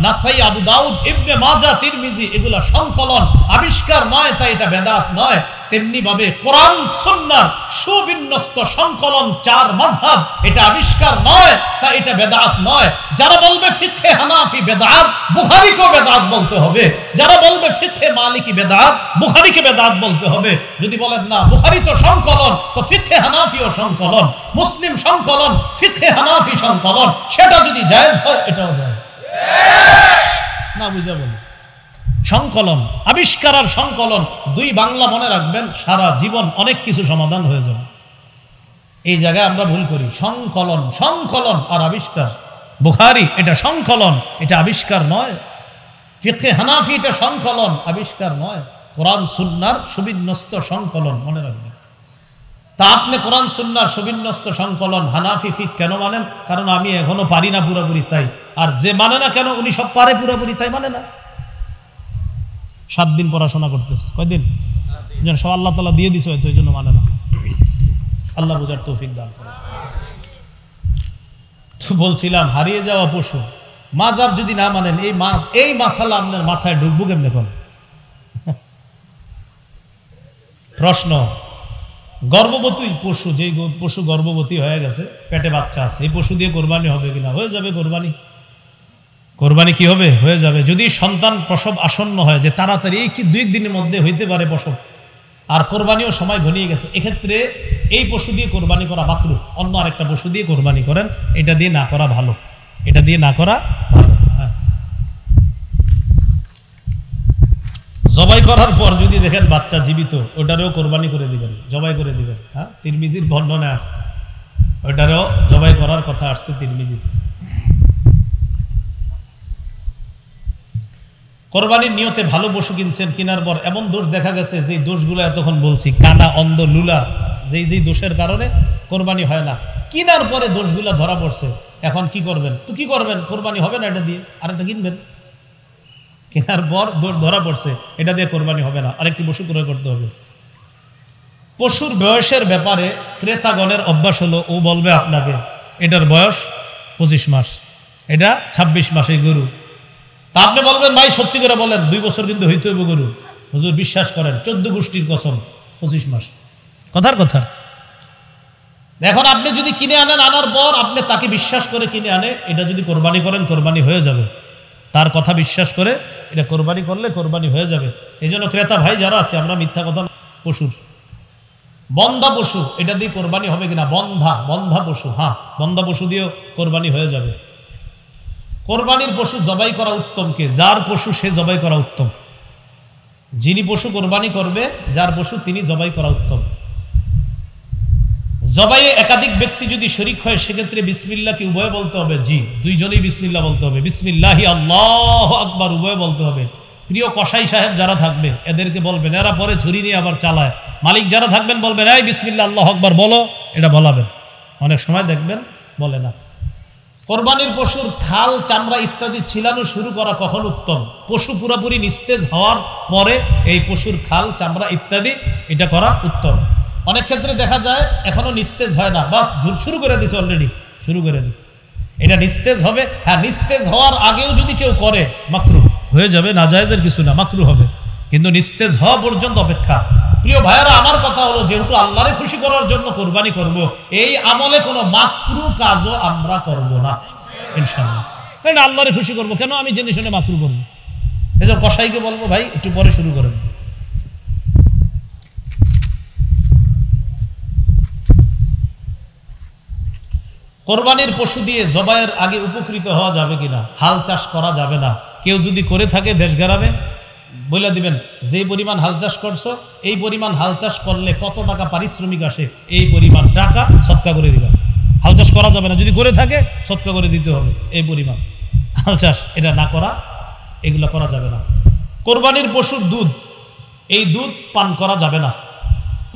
নাসাই, আবু দাউদ, ইবনে মাজাহ, তিরমিজি এগুলা সংকলন, আবিষ্কার নয়, তাই এটা বেদাত নয়। তেমনি ভাবে কোরআন সুন্নাহর সুবিন্যস্ত সংকলন চার মাযহাব এটা আবিষ্কার নয়, তা এটা বেদাত নয়। যারা বলবে ফিকহে হানাফি বেদাত, বুখারীকে বেদাত বলতে হবে। যারা বলবে ফিকহে মালিকি বেদাত, বুখারীকে বেদাত বলতে হবে। যদি বলেন না বুখারী তো সংকলন, তো ফিকহে হানাফিও সংকলন, মুসলিম সংকলন, ফিকহে হানাফি সংকলন, সেটা যদি জায়েজ হয় এটাও জায়েজ। না বুঝা বলি সংকলন, আবিষ্কার আর সংকলন দুই বাংলা মনে রাখবেন, সারা জীবন অনেক কিছু সমাধান হয়ে যাবে। এই জায়গায় আমরা ভুল করি। সংকলন, সংকলন আর আবিষ্কার। বুখারী এটা সংকলন, এটা আবিষ্কার নয়। ফিকহে হানাফি এটা সংকলন, আবিষ্কার নয়। কোরআন সুন্নাহর সুবিন্যস্ত সংকলন, মনে রাখবেন। তা আপনি কোরআন সুন্নাহর সুবিন্যস্ত সংকলন হানাফি ফিক কেন মানেন? কারণ আমি এখনো পারি না পুরোপুরি, তাই। আর যে মানে না কেন, উনি সব পারে পুরোপুরি, তাই মানে না। 7 দিন পড়াশোনা করতেছে, কয়দিন যেন সব আল্লাহ তাআলা দিয়ে দিছে, হয়তো এই জন্য মানে না। আল্লাহ বুঝার তৌফিক দান করে। তো বলছিলাম হারিয়ে যাওয়া পশু মাযহাব যদি না মানেন, এই মাসালা আপনার মাথায় ঢুকবো কেমনে? কোন প্রশ্ন, গর্ভবতী পশু, যেই পশু গর্ভবতী হয়ে গেছে, পেটে বাচ্চা আছে, এই পশু দিয়ে কোরবানি হবে কিনা? হয়ে যাবে কোরবানি। কোরবানি কি হবে? হয়ে যাবে। যদি সন্তান প্রসব আসন্ন হয়, যে তাড়াতাড়ি এই কি 2 দিনের মধ্যে হইতে পারে প্রসব, আর কোরবানিও সময় ঘনিয়ে গেছে, এক্ষেত্রে এই পশু দিয়ে কোরবানি করা মাকরুহ। অন্য আরেকটা পশু দিয়ে কোরবানি করেন, এটা দিয়ে না করা ভালো, এটা দিয়ে না করা ভালো। হ্যাঁ, জবাই করার পর যদি দেখেন বাচ্চা জীবিত, ওটারও কোরবানি করে দিবেন, জবাই করে দিবেন। হ্যাঁ, তিরমিজির বর্ণনা আসছে, ওটারও জবাই করার কথা আসছে তিরমিজিতে। কোরবানির নিয়তে ভালো পশু কিনছেন, কেনার পর এমন দোষ দেখা গেছে, যে দোষগুলো এতক্ষণ বলছি, কানা, অন্ধ, লুলা, যেই দোষের কারণে কোরবানি হয় না, কেনার পরে দোষগুলো ধরা পড়ছে। এখন কি করবেন? তো কি করবেন? কোরবানি হবে না এটা দিয়ে, আর একটা কিনবেন। কেনার পর দোষ ধরা পড়ছে, এটা দিয়ে কোরবানি হবে না, আরেকটি পশু ক্রয় করতে হবে। পশুর বয়সের ব্যাপারে ক্রেতাগণের অভ্যাস হলো, ও বলবে আপনাকে এটার বয়স 25 মাস, এটা 26 মাসের গরু। তা আপনি বলবেন ভাই সত্যি করে বলেন, 2 বছর কিন্তু হইতে হইব গরু। হুজুর বিশ্বাস করেন, 14 গোষ্ঠীর কসম, 25 মাস, কথার কথা। এখন আপনি যদি কিনে আনেন, আনার পর আপনি তাকে বিশ্বাস করে কিনে আনে, এটা যদি কোরবানি করেন, কোরবানি হয়ে যাবে। তার কথা বিশ্বাস করে এটা কোরবানি করলে কোরবানি হয়ে যাবে। এই জন্য ক্রেতা ভাই যারা আছে, আমরা মিথ্যা কথা, পশুর বন্ধা পশু, এটা দিয়ে কোরবানি হবে কিনা? বন্ধা পশু, হ্যাঁ, বন্ধা পশু দিয়েও কোরবানি হয়ে যাবে। কোরবানির পশু জবাই করা উত্তম কে? যার পশু সে জবাই করা উত্তম। যিনি পশু কোরবানি করবে, যার পশু তিনি জবাই করা উত্তম। জবাইয়ে একাধিক ব্যক্তি যদি শরীক হয়, সেক্ষেত্রে বিসমিল্লাহ কি উভয় বলতে হবে? জি, দুইজনেই বিসমিল্লাহ বলতে হবে। বিসমিল্লাহি আল্লাহু আকবার উভয় বলতে হবে। প্রিয় কসাই সাহেব যারা থাকবে, এদেরকে বলবেন, এরা পরে ছুরি নিয়ে আবার চালায়। মালিক যারা থাকবেন বলবেন, এই বিসমিল্লাহ আল্লাহু আকবার বলো, এটা বলাবেন। অনেক সময় দেখবেন বলে না। কোরবানির পশুর খাল, চামড়া ইত্যাদি ছিলানো শুরু করা কখন উত্তম? পশু পুরোপুরি নিস্তেজ হওয়ার পরে এই পশুর খাল, চামড়া ইত্যাদি এটা করা উত্তম। অনেক ক্ষেত্রে দেখা যায় এখনো নিস্তেজ হয় না, বাস শুরু করে দিছে, অলরেডি শুরু করে দিছে। এটা নিস্তেজ হবে। হ্যাঁ, নিস্তেজ হওয়ার আগেও যদি কেউ করে মাকরুহ হয়ে যাবে, নাজায়েজের কিছু না, মাকরুহ হবে, কিন্তু নিস্তেজ হওয়া পর্যন্ত অপেক্ষা। প্রিয় ভাইয়ারা, আমার কথা হলো, যেহেতু আল্লাহরে খুশি করার জন্য কোরবানি করব, এই আমলে কোনো মাকরু কাজও আমরা করব না ইনশাআল্লাহ। কারণ আল্লাহরে খুশি করব, কেন আমি জেনে শুনে মাকরু করব? এজন্য কসাইকে বলবো, ভাই একটু পরে শুরু করেন। কোরবানির পশু দিয়ে জবাইয়ের আগে উপকৃত হওয়া যাবে কিনা? হাল চাষ করা যাবে না। কেউ যদি করে থাকে দেশ গ্রামে বলে দিবেন, যে পরিমাণ হাল চাষ করছো, এই পরিমাণ হাল চাষ করলে কত টাকা পারিশ্রমিক আসে, এই পরিমাণ টাকা সৎকা করে দিবা। হাল চাষ করা যাবে না, যদি করে থাকে সৎকা করে দিতে হবে এই পরিমাণ। হাল চাষ এটা না করা, এগুলো করা যাবে না। কোরবানির পশুর দুধ, এই দুধ পান করা যাবে না।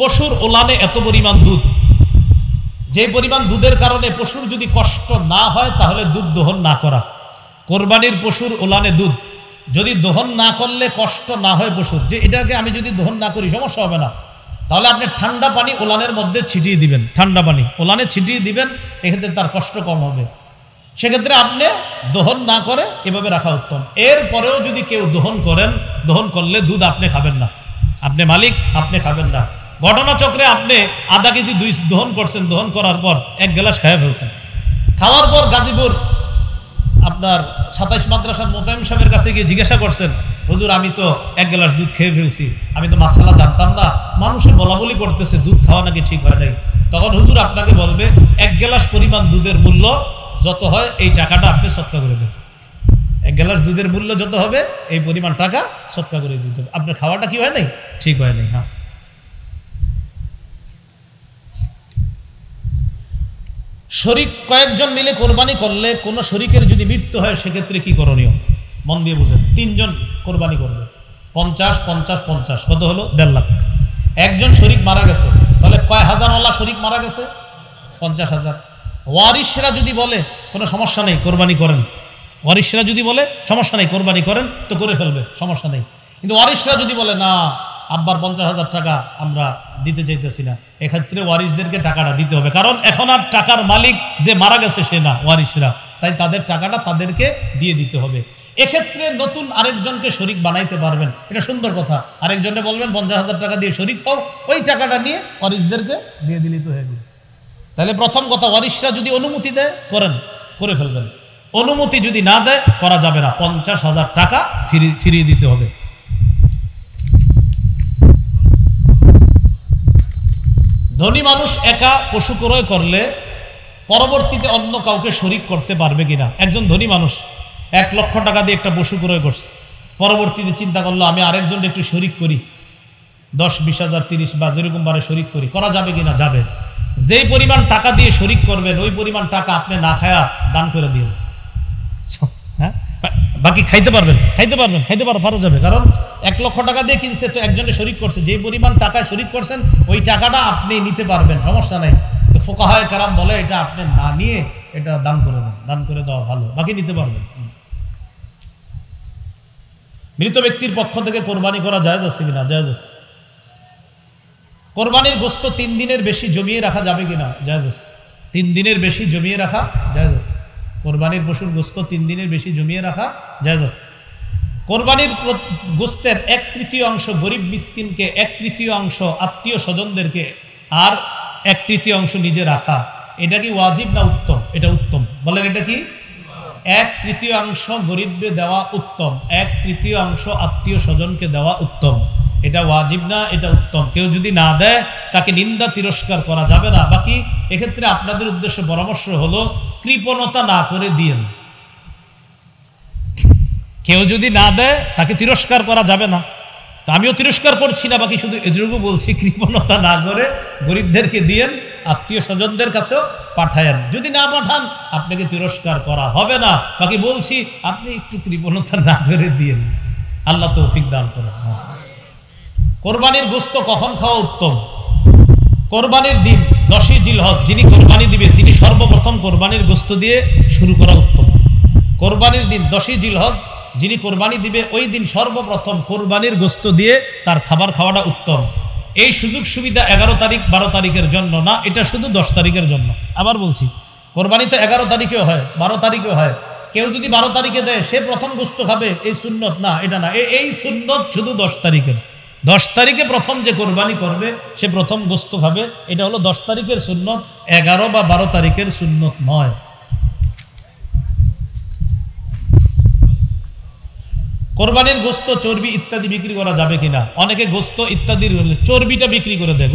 পশুর ওলানে এত পরিমাণ দুধ, যে পরিমাণ দুধের কারণে পশুর যদি কষ্ট না হয়, তাহলে দুধ দহন না করা। কোরবানির পশুর ওলানে দুধ যদি দহন না করলে কষ্ট না হয় পশুর, যে এটাকে আমি যদি দহন না করি সমস্যা হবে না, তাহলে আপনি ঠান্ডা পানি ওলানের মধ্যে ছিটিয়ে দিবেন, ঠান্ডা পানি ওলানে ছিটিয়ে দিবেন, এক্ষেত্রে তার কষ্ট কম হবে। সেক্ষেত্রে আপনি দহন না করে এভাবে রাখা উত্তম। এরপরেও যদি কেউ দহন করেন, দহন করলে দুধ আপনি খাবেন না, আপনি মালিক, আপনি খাবেন না। ঘটনাচক্রে আপনি আধা কেজি দুই দহন করছেন, দহন করার পর 1 গ্লাস খেয়ে ফেলছেন। খাওয়ার পর গাজীপুর আপনার 27 মাদ্রাসার মোতায়েম সাহেবের কাছে গিয়ে জিজ্ঞাসা করছেন, হুজুর আমি তো 1 গ্লাস দুধ খেয়ে ফেলছি, আমি তো মাসালা জানতাম না, মানুষের বলাবলি করতেছে দুধ খাওয়া নাকি ঠিক হয় নাই। তখন হুজুর আপনাকে বলবে 1 গ্লাস পরিমাণ দুধের মূল্য যত হয় এই টাকাটা আপনি সৎকা করে দেন। 1 গ্লাস দুধের মূল্য যত হবে এই পরিমাণ টাকা সৎকা করে দিতে হবে। আপনার খাওয়াটা কি হয় নাই, ঠিক হয় নাই। হ্যাঁ, শরীক কয়েকজন মিলে কোরবানি করলে কোন শরীকের যদি মৃত্যু হয় সেক্ষেত্রে কি করণীয়? মন দিয়ে বুঝেন। 3 জন কোরবানি করবে, 50 50 50, কত হলো? 1.5 লাখ। একজন শরীক মারা গেছে, তাহলে কয় হাজারওয়ালা শরীক মারা গেছে? 50,000। ওয়ারিশরা যদি বলে কোনো সমস্যা নেই কোরবানি করেন, ওয়ারিশরা যদি বলে সমস্যা নেই কোরবানি করেন, তো করে ফেলবে, সমস্যা নেই। কিন্তু ওয়ারিশরা যদি বলে না আব্বার 50,000 টাকা আমরা দিতে চাইতেছি না, এক্ষেত্রে ওয়ারিশদেরকে টাকাটা দিতে হবে, কারণ এখন আর টাকার মালিক যে মারা গেছে সে না, ওয়ারিশরা, তাই তাদের টাকাটা তাদেরকে দিয়ে দিতে হবে। এক্ষেত্রে নতুন আরেকজনকে শরীক বানাইতে পারবেন, এটা সুন্দর কথা। আরেকজনে বলবেন 50,000 টাকা দিয়ে শরীক হও, ওই টাকাটা নিয়ে ওয়ারিশদেরকে দিয়ে দিলেই তো হয়ে গেল। তাহলে প্রথম কথা, ওয়ারিশরা যদি অনুমতি দেয় করেন, করে ফেলবেন। অনুমতি যদি না দেয় করা যাবে না, 50,000 টাকা ফিরিয়ে দিতে হবে। ধনী মানুষ একা পশু ক্রয় করলে পরবর্তীতে অন্য কাউকে শরীক করতে পারবে কিনা? একজন ধনী মানুষ 1 লক্ষ টাকা দিয়ে একটা পশু ক্রয় করছে, পরবর্তীতে চিন্তা করলো আমি আরেকজন একটু শরীক করি, 10, 20,000, 30 বা যেরকম বারে শরীক করি, করা যাবে কিনা? যাবে। যেই পরিমাণ টাকা দিয়ে শরীক করবেন ওই পরিমাণ টাকা আপনি না খায়া দান করে দিন। হ্যাঁ, বাকি খাইতে পারবেন, পারা যাবে, কারণ 1 লক্ষ টাকা দিয়ে কিনছে, তো একজনে শরীক করছে, যে পরিমাণ টাকায় শরীক করছেন ওই টাকাটা আপনি নিতে পারবেন, সমস্যা নাই। তো ফুকাহায়ে কেরাম বলে এটা আপনি না নিয়ে এটা দান করে দেন, দান করে দেওয়া ভালো, বাকি নিতে পারবেন। মৃত ব্যক্তির পক্ষ থেকে কোরবানি করা জায়েজ আছে কিনা? জায়েজ আছে। কোরবানির গোশত 3 দিনের বেশি জমিয়ে রাখা যাবে কিনা? জায়েজ আছে। 3 দিনের বেশি জমিয়ে রাখা জায়েজ আছে। কোরবানির পশুর গোশত 3 দিনের বেশি জমিয়ে রাখা জায়েজ আছে। কোরবানির গোশতের 1/3 অংশ গরিব মিসকিনকে, 1/3 অংশ আত্মীয় স্বজনদেরকে, আর 1/3 অংশ নিজে রাখা, এটা কি ওয়াজিব না উত্তম? এটা উত্তম। বলেন এটা কি? 1/3 অংশ গরিবকে দেওয়া উত্তম, 1/3 অংশ আত্মীয় স্বজনকে দেওয়া উত্তম। এটা ওয়াজিব না, এটা উত্তম। কেউ যদি না দেয় তাকে নিন্দা তিরস্কার করা যাবে না। বাকি এক্ষেত্রে আপনাদের উদ্দেশ্যে পরামর্শ হলো কৃপণতা না করে দিয়েন। কেউ যদি না দেয় তাকে তিরস্কার করা যাবে না, তা আমিও তিরস্কার করছি না, বাকি শুধু এটুকু বলছি কৃপণতা না করে গরিবদেরকে দিয়েন, আত্মীয় স্বজনদের কাছেও পাঠায়েন। যদি না পাঠান আপনাকে তিরস্কার করা হবে না, বাকি বলছি আপনি একটু কৃপণতা না করে দিয়েন। আল্লাহ তৌফিক দান করেন। কোরবানির গোশত কখন খাওয়া উত্তম? কোরবানির দিন 10ই জিলহজ যিনি কোরবানি দিবে তিনি সর্বপ্রথম কোরবানির গোশত দিয়ে শুরু করা উত্তম। কোরবানির দিন 10ই জিলহজ যিনি কোরবানি দিবে ওই দিন সর্বপ্রথম কোরবানির গোশত দিয়ে তার খাবার খাওয়াটা উত্তম। এই সুযোগ সুবিধা 11 তারিখ 12 তারিখের জন্য না, এটা শুধু 10 তারিখের জন্য। আবার বলছি, কোরবানি তো 11 তারিখেও হয়, 12 তারিখেও হয়। কেউ যদি 12 তারিখে দেয় সে প্রথম গোশত খাবে, এই সুন্নত না, এটা না। এই সুন্নত শুধু 10 তারিখের। 10 তারিখে প্রথম যে কোরবানি করবে সে প্রথম গোশত খাবে, এটা হলো 10 তারিখের সুন্নত, 11 বা 12 তারিখের সুন্নত নয়। কোরবানির গোশত, চর্বি ইত্যাদি বিক্রি করা যাবে কিনা? অনেকে গোশত ইত্যাদির চর্বিটা বিক্রি করে দেয়।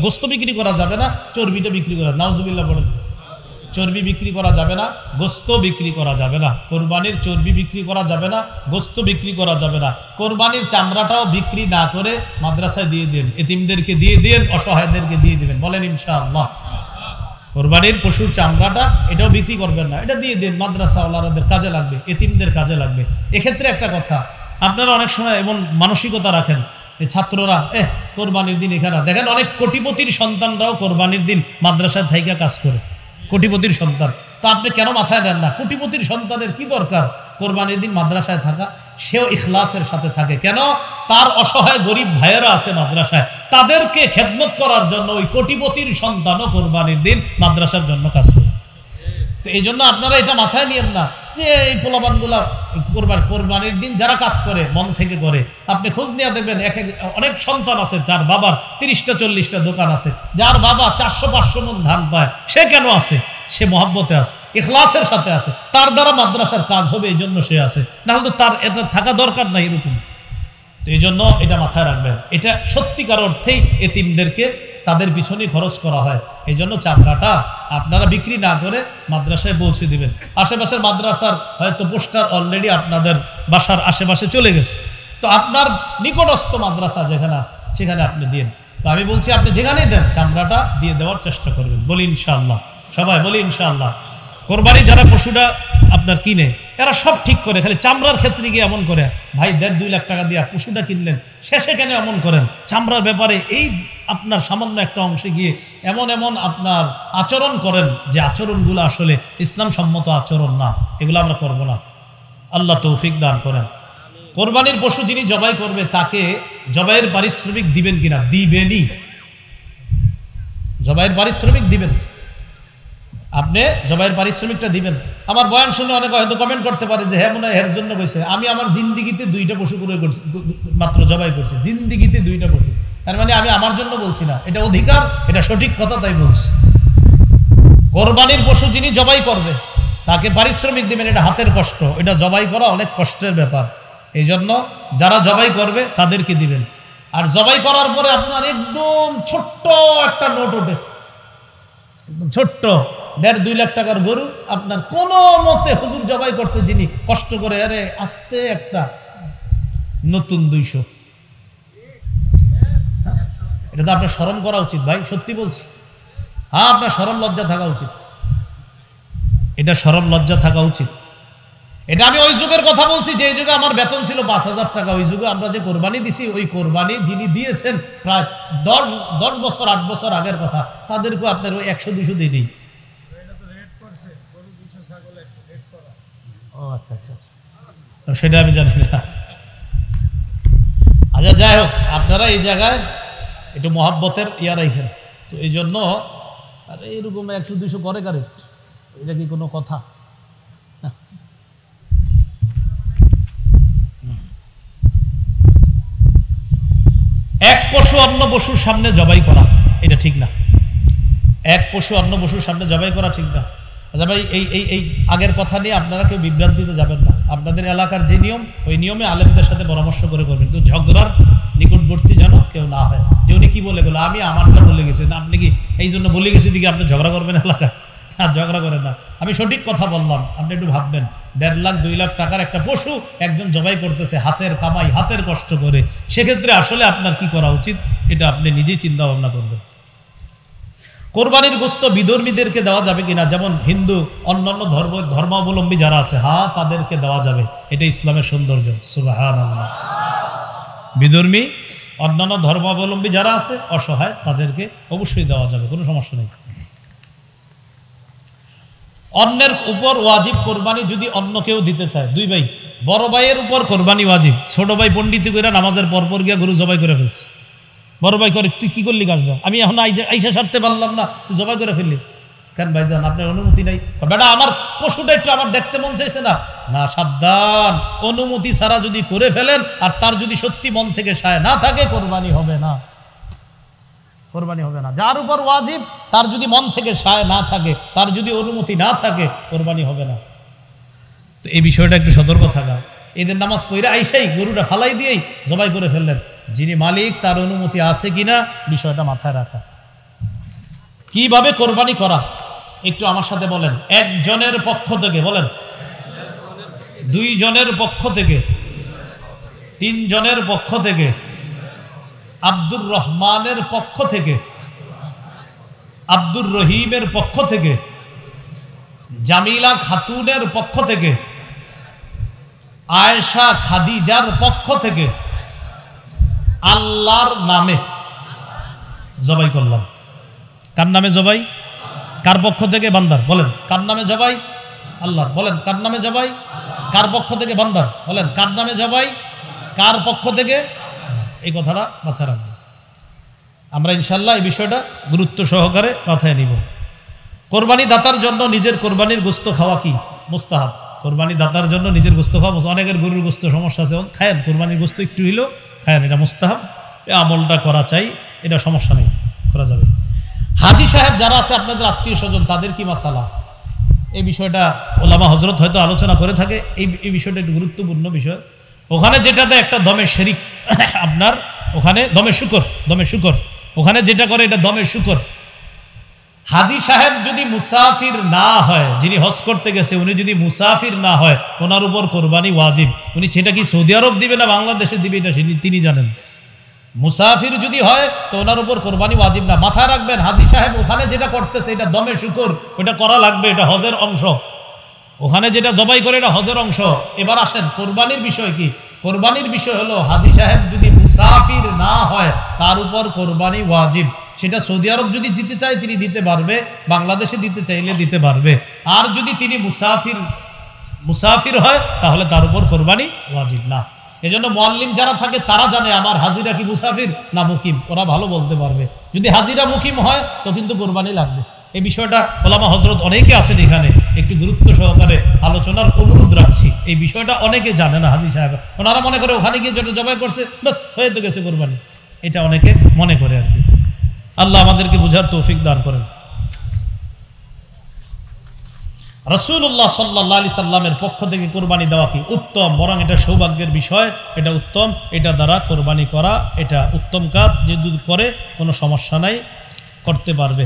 গোশত বিক্রি করা যাবে না, চর্বিটা বিক্রি করা। নাউজুবিল্লাহ বলেন। চর্বি বিক্রি করা যাবে না, গোশত বিক্রি করা যাবে না। কোরবানির চর্বি বিক্রি করা যাবে না, গোশত বিক্রি করা যাবে না। কোরবানির চামড়াটাও বিক্রি না করে মাদ্রাসায় দিয়ে দেন, এতিমদেরকে দিয়ে দেন, অসহায়দেরকে দিয়ে দিবেন। বলেন ইনশাআল্লাহ। কোরবানির পশুর চামড়াটা এটাও বিক্রি করবেন না, এটা দিয়ে দেন, মাদ্রাসাওয়ালাদের কাজে লাগবে, এতিমদের কাজে লাগবে। এক্ষেত্রে একটা কথা, আপনারা অনেক সময় এমন মানসিকতা রাখেন, ছাত্ররা কোরবানির দিন এখানে দেখেন, অনেক কোটিপতির সন্তানরাও কোরবানির দিন মাদ্রাসায় থাইকা কাজ করে, কোটিপতির সন্তান। তা আপনি কেন মাথায় নেন না? কোটিপতির সন্তানের কি দরকার কোরবানির দিন মাদ্রাসায় থাকা? সেও ইখলাসের সাথে থাকে। কেন? তার অসহায় গরিব ভাইয়েরা আছে মাদ্রাসায়, তাদেরকে খেদমত করার জন্য ওই কোটিপতির সন্তানও কোরবানির দিন মাদ্রাসার জন্য কাজ করে। তো এই জন্য আপনারা এটা মাথায় নিয়েন না যে এই পোলাপানগুলা কোরবানির দিন যারা কাজ করে মন থেকে করে, আপনি খোঁজ নিয়ে দেখবেন অনেক সন্তান আছে তার বাবার 30টা 40টা দোকান আছে, যার বাবা 400-500 মণ ধান পায়, সে কেন আছে? সে মহব্বতে আছে, ইখলাসের সাথে আছে, তার দ্বারা মাদ্রাসার কাজ হবে এই জন্য সে আছে, নাহলে তো তার এটা থাকা দরকার নাই এরকম। তো এই জন্য এটা মাথায় রাখবেন, এটা সত্যিকার অর্থেই এতিমদেরকে তাদের পিছনে খরচ করা হয়। এই জন্য চামড়াটা আপনারা বিক্রি না করে মাদ্রাসায় পৌঁছে দিবেন। আশেপাশের মাদ্রাসার হয়তো পোস্টার অলরেডি আপনাদের বাসার আশেপাশে চলে গেছে, তো আপনার নিকটস্থ মাদ্রাসা যেখানে আছে সেখানে আপনি দিন। তো আমি বলছি আপনি যেখানেই দেন চামড়াটা দিয়ে দেওয়ার চেষ্টা করবেন। বলি ইনশাআল্লাহ, সবাই বলি ইনশাআল্লাহ। কোরবানি যারা পশুটা আপনার কিনে এরা সব ঠিক করে, খালি চামড়ার ক্ষেত্রে গিয়ে এমন করে, ভাই 1.5-2 লাখ টাকা দিয়ে পশুটা কিনলেন, শেষে কেন এমন করেন? চামড়ার ব্যাপারে এই আপনার সামান্য একটা অংশে গিয়ে এমন এমন আপনার আচরণ করেন যে আচরণগুলো আসলে ইসলাম সম্মত আচরণ না, এগুলো আমরা করব না। আল্লাহ তৌফিক দান করেন। কোরবানির পশু যিনি জবাই করবে তাকে জবাইয়ের পারিশ্রমিক দিবেন কিনা? দিবেনই, জবাইয়ের পারিশ্রমিক দিবেন। আপনি জবাইয়ের পারিশ্রমিকটা দিবেন। আমার বয়ান শুনে অনেকে হয়তো কমেন্ট করতে পারে যে হ্যাঁ মনে হয় এর জন্য কইছে। আমি আমার জিন্দিগিতে 2টা পশু ক্রয় করছি, মাত্র জবাই করছি, জিন্দিগিতে 2টা পশু। তার মানে আমি আমার জন্য বলছি না, এটা অধিকার, এটা সঠিক কথা, তাই বলছি। কোরবানির পশু যিনি জবাই করবে তাকে পারিশ্রমিক দিবেন, এটা হাতের কষ্ট, এটা জবাই করা অনেক কষ্টের ব্যাপার। এই জন্য যারা জবাই করবে তাদেরকে দিবেন। আর জবাই করার পরে আপনার একদম ছোট্ট একটা নোট ওঠে, একদম ছোট্ট 1.5-2 লাখ টাকার গরু আপনার কোনো মতে হুজুর জবাই করছে যিনি কষ্ট করে, আরে আস্তে একটা নতুন 200। এটা তো আপনার শরম করা উচিত ভাই, সত্যি বলছি। হ্যাঁ, আপনার শরম লজ্জা থাকা উচিত, এটা শরম লজ্জা থাকা উচিত। এটা আমি ওই যুগের কথা বলছি যে যুগে আমার বেতন ছিল 5,000 টাকা। ওই যুগে আমরা যে কোরবানি দিছি, ওই কোরবানি যিনি দিয়েছেন প্রায় 10 বছর 8 বছর আগের কথা, তাদেরকেও আপনার ওই 100-200 দিই নেই। ও আচ্ছা আচ্ছা, সেটা আমি জানি না। আচ্ছা, যাই হোক, আপনারা এই জায়গায় একটু মহাব্বতের ইয়া রাখেন। তো এই জন্য আর এইরকম 100-200 করে কারে, এটা কি কোনো কথা? এক পশু অন্য পশুর সামনে জবাই করা এটা ঠিক না। এক পশু অন্য পশুর সামনে জবাই করা ঠিক না। আচ্ছা ভাই, এই আগের কথা নিয়ে আপনারা কেউ বিভ্রান্তিতে যাবেন না। আপনাদের এলাকার যে নিয়ম, ওই নিয়মে আলেমদের সাথে পরামর্শ করে করবেন, তো ঝগড়ার নিকটবর্তী যেন কেউ না হয়। যে উনি কি বলে গেল, আমি আমারটা বলে গেছি না, আপনি কি এই জন্য বলে গেছি দিকে আপনি ঝগড়া করবেন এলাকায়? না, ঝগড়া করেন না। আমি সঠিক কথা বললাম, আপনি একটু ভাববেন। 1.5 লাখ 2 লাখ টাকার একটা পশু একজন জবাই করতেছে, হাতের কামাই, হাতের কষ্ট করে। সেক্ষেত্রে আসলে আপনার কি করা উচিত, এটা আপনি নিজেই চিন্তা ভাবনা করবেন। কোরবানির গোশত বিধর্মীদেরকে দেওয়া যাবে কিনা? যেমন হিন্দু, অন্যান্য ধর্মাবলম্বী যারা আছে, হ্যাঁ তাদেরকে দেওয়া যাবে, এটা ইসলামের সৌন্দর্য। সুবহানাল্লাহ। বিধর্মী, অন্যান্য ধর্মাবলম্বী যারা আছে অসহায়, তাদেরকে অবশ্যই দেওয়া যাবে, কোনো সমস্যা নেই। অন্যের উপর ওয়াজিব কোরবানি যদি অন্য কেউ দিতে চায়, 2 ভাই, বড় ভাইয়ের উপর কোরবানি ওয়াজিব, ছোট ভাই পণ্ডিতি করে নামাজের পরপর গিয়া গরু জবাই করে ফেলছে। বড় ভাই করে, তুই কি করলি কাজটা, আমি এখন আইসা সারতে পারলাম না, তুই জবাই করে ফেললি কেন? ভাইজান আপনার অনুমতি নাই। বেটা আমার পশুটা একটু আমার দেখতে মন চাইছে না। না, সাবধান, অনুমতি ছাড়া যদি করে ফেলেন আর তার যদি সত্যি মন থেকে সায় না থাকে, কোরবানি হবে না, কোরবানি হবে না। যার উপর ওয়াজিব তার যদি মন থেকে সায় না থাকে, তার যদি অনুমতি না থাকে, কোরবানি হবে না। তো এই বিষয়টা একটু সতর্ক থাকা। এদের নামাজ পড়ে আইসাই গরুটা ফালাই দিয়েই জবাই করে ফেললেন, যিনি মালিক তার অনুমতি আছে কিনা বিষয়টা মাথায় রাখা। কিভাবে কোরবানি করা একটু আমার সাথে বলেন। একজনের পক্ষ থেকে বলেন, 2 জনের পক্ষ থেকে, 3 জনের পক্ষ থেকে, আব্দুর রহমানের পক্ষ থেকে, আব্দুর রহিমের পক্ষ থেকে, জামিলা খাতুনের পক্ষ থেকে, আয়েশা খাদিজার পক্ষ থেকে, আল্লাহর নামে জবাই করলাম। কার নামে জবাই? কার পক্ষ থেকে? বান্দার। বলেন কার নামে জবাই? আল্লাহ। বলেন কার নামে জবাই? কার পক্ষ থেকে? বান্দার। বলেন কার নামে জবাই? কার পক্ষ থেকে? এই কথাটা মাথায় রাখবো। আমরা ইনশাল্লাহ এই বিষয়টা গুরুত্ব সহকারে মাথায় নিব। কোরবানি দাতার জন্য নিজের কোরবানির গোশত খাওয়া কি মুস্তাহাব? কোরবানি দাতার জন্য নিজের গোস্ত খাওয়া, অনেকের গরুর গোস্ত সমস্যা আছে, খায়েন কোরবানির গোস্ত একটু হইলেও খায়েন, এটা মুস্তাহাব, এই আমলটা করা চাই, এটা সমস্যা নেই, করা যাবে। হাজী সাহেব যারা আছে আপনাদের আত্মীয় স্বজন, তাদের কি মাসালা, এই বিষয়টা ওলামা হজরত হয়তো আলোচনা করে থাকে, এই বিষয়টা একটু গুরুত্বপূর্ণ বিষয়। ওখানে যেটাতে একটা দমে শরিক আপনার, ওখানে দমে শুকর, ওখানে যেটা করে এটা দমে শুকর। হাজী সাহেব যদি মুসাফির না হয়, যিনি হজ করতে গেছে উনি যদি মুসাফির না হয়, ওনার উপর কোরবানি ওয়াজিব। উনি সেটা কি সৌদি আরব দিবে না বাংলাদেশে দিবে এটা তিনি জানেন। মুসাফির যদি হয় তো ওনার উপর কোরবানি ওয়াজিব না। মাথায় রাখবেন, হাজী সাহেব ওখানে যেটা করতেছে এটা দমে শুকর, ওটা করা লাগবে, এটা হজের অংশ। ওখানে যেটা জবাই করে এটা হজের অংশ। এবার আসেন কোরবানির বিষয় কি। কোরবানির বিষয় হলো হাজী সাহেব যদি মুসাফির না হয় তার উপর কোরবানি ওয়াজিব। সেটা সৌদি আরব যদি দিতে চায় তিনি দিতে পারবে, বাংলাদেশে দিতে চাইলে দিতে পারবে। আর যদি তিনি মুসাফির হয় তাহলে তার উপর কোরবানি ওয়াজিব না। এজন্য মুআল্লিম যারা থাকে তারা জানে আমার হাজিরা কি মুসাফির না মুকিম, ওরা ভালো বলতে পারবে। যদি হাজিরা মুকিম হয় তো কিন্তু কোরবানি লাগবে। এই বিষয়টা ওলামা হজরত অনেকে আছেন এখানে, একটু গুরুত্ব সহকারে আলোচনার অনুরোধ রাখছি। এই বিষয়টা অনেকে জানে না হাজী সাহেব, ওনারা মনে করে ওখানে গিয়ে যেটা জবাই করছে বাস হয়ে তো গেছে কোরবানি, এটা অনেকে মনে করে আর কি। আল্লাহ আমাদেরকে বুঝার তৌফিক দান করেন। রাসূলুল্লাহ সাল্লাল্লাহু আলাইহি সাল্লামের পক্ষ থেকে কোরবানি দেওয়া কি উত্তম, বরং এটা সৌভাগ্যের বিষয়, এটা উত্তম, এটা দ্বারা কোরবানি করা এটা উত্তম কাজ। যে যদি করে কোনো সমস্যা নাই, করতে পারবে।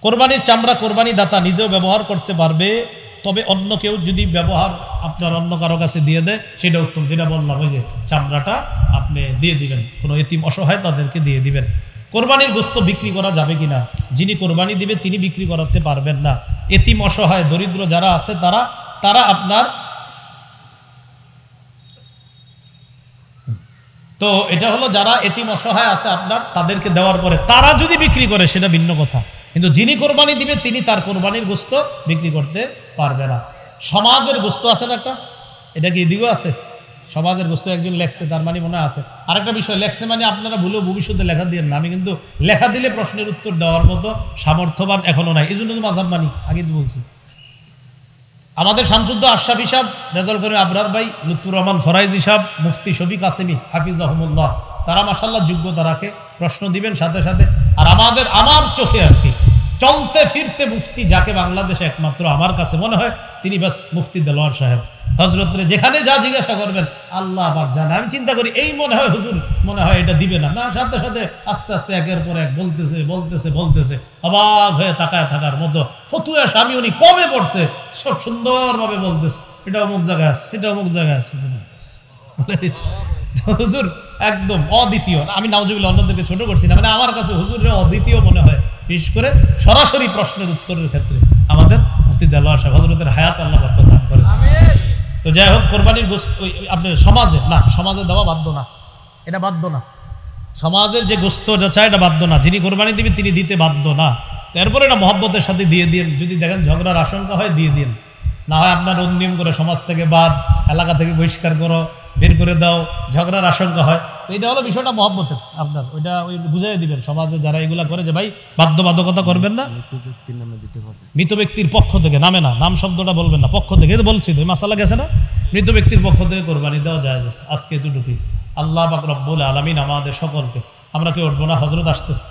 কোরবানির চামড়া কোরবানি দাতা নিজেও ব্যবহার করতে পারবে, তবে অন্য কেউ যদি ব্যবহার আপনার অন্য কারো কাছে দিয়ে দেয় সেটা উত্তম। যেটা বললাম ওই যে চামড়াটা আপনি দিয়ে দিবেন, কোনো এতিম অসহায় তাদেরকে দিয়ে দিবেন। কোরবানির গোস্ত বিক্রি করা যাবে কিনা, যিনি কোরবানি দিবে তিনি বিক্রি করাতে পারবেন না। এতিম অসহায় দরিদ্র যারা আছে তারা আপনার, তো এটা হলো যারা এতিম অসহায় আছে আপনার, তাদেরকে দেওয়ার পরে তারা যদি বিক্রি করে সেটা ভিন্ন কথা, কিন্তু যিনি কোরবানি দিবে তিনি তার কোরবানির গোস্ত বিক্রি করতে পারবে না। সমাজের গোস্ত আছে না একটা, এটা কি এদিকেও আছে, সমাজের গোস্ত একজন লেখছে, তার মানে মনে আছে। আরেকটা বিষয়, লেখছে মানে আপনারা ভুলেও ভবিষ্যতে লেখা দিয়ে না, আমি কিন্তু লেখা দিলে প্রশ্নের উত্তর দেওয়ার মতো সামর্থ্যবান এখনো নাই, এই জন্য তো মাযহাব মানি, আগে তো বলছি। আমাদের শামসুদ্দ আশরাফি সাহেব, রেজাউল করিম আবরার ভাই, লুৎফুর রহমান ফরাইজি সাহেব, মুফতি শফিক কাসেমি হাফিজাহুমুল্লাহ, তারা মাশাআল্লাহ যোগ্যতা রাখে, প্রশ্ন দিবেন সাথে সাথে। আর আমার চোখে আর কি চলতে ফিরতে মুফতি যাকে বাংলাদেশে একমাত্র আমার কাছে মনে হয় তিনি বাস মুফতি দেলোয়ার সাহেব। হজরতরে যেখানে যা জিজ্ঞাসা করবেন আল্লাহ আবার জানে। আমি চিন্তা করি এই মনে হয় হুজুর মনে হয় এটা দিবে না, না সাথে সাথে আস্তে আস্তে একের পর এক বলতেছে অবাক হয়ে তাকায় থাকার মতো ফতুয়া স্বামী উনি কবে পড়ছে সব সুন্দরভাবে বলতেছে, এটা অমুক জায়গায় আছে, সেটা অমুক জায়গায় আছে, বলে দিচ্ছে হুজুর একদম অদ্বিতীয়। আমি নাউজুবিল্লাহ অন্যদেরকে ছোট করছি না, মানে আমার কাছে হুজুরের অদ্বিতীয় মনে হয়, বিশেষ করে সরাসরি প্রশ্নের উত্তরের ক্ষেত্রে আমাদের মুফতি দেলোয়ার সাহেব, হযরতের হায়াত আল্লাহ বরকত দান করেন। তো যাই হোক, কোরবানির গোশত আপনি সমাজে দেওয়া বাধ্য না, এটা বাধ্য না। সমাজের যে গোশত চায় এটা বাধ্য না, যিনি কোরবানি দিবেন তিনি দিতে বাধ্য না। তারপরে এটা মহব্বতের সাথে দিয়ে দিন, যদি দেখেন ঝগড়ার আশঙ্কা হয় দিয়ে দিন, না হয় আপনার অন্যম করে সমাজ থেকে বাদ, এলাকা থেকে বহিষ্কার করো, বের করে দাও, ঝগড়ার আশঙ্কা হয়। তো এটা হলো বিষয়টা মহব্বতের, আপনার ওইটা বুঝাই দিবেন সমাজে যারা এগুলা করে যে ভাই বাধ্যবাধকতা করবেন না, মৃত ব্যক্তির পক্ষ থেকে, নামে না, নাম শব্দটা বলবেন না, পক্ষ থেকে বলছি তো মাসালা গেছে না, মৃত ব্যক্তির পক্ষ থেকে কোরবানি দেওয়া যায়। আজকে এতটুকুই। আল্লাহ পাক রব্বুল আলামিন আমাদের সকলকে, আমরা কেউ উঠবো না, হযরত আসতেছে।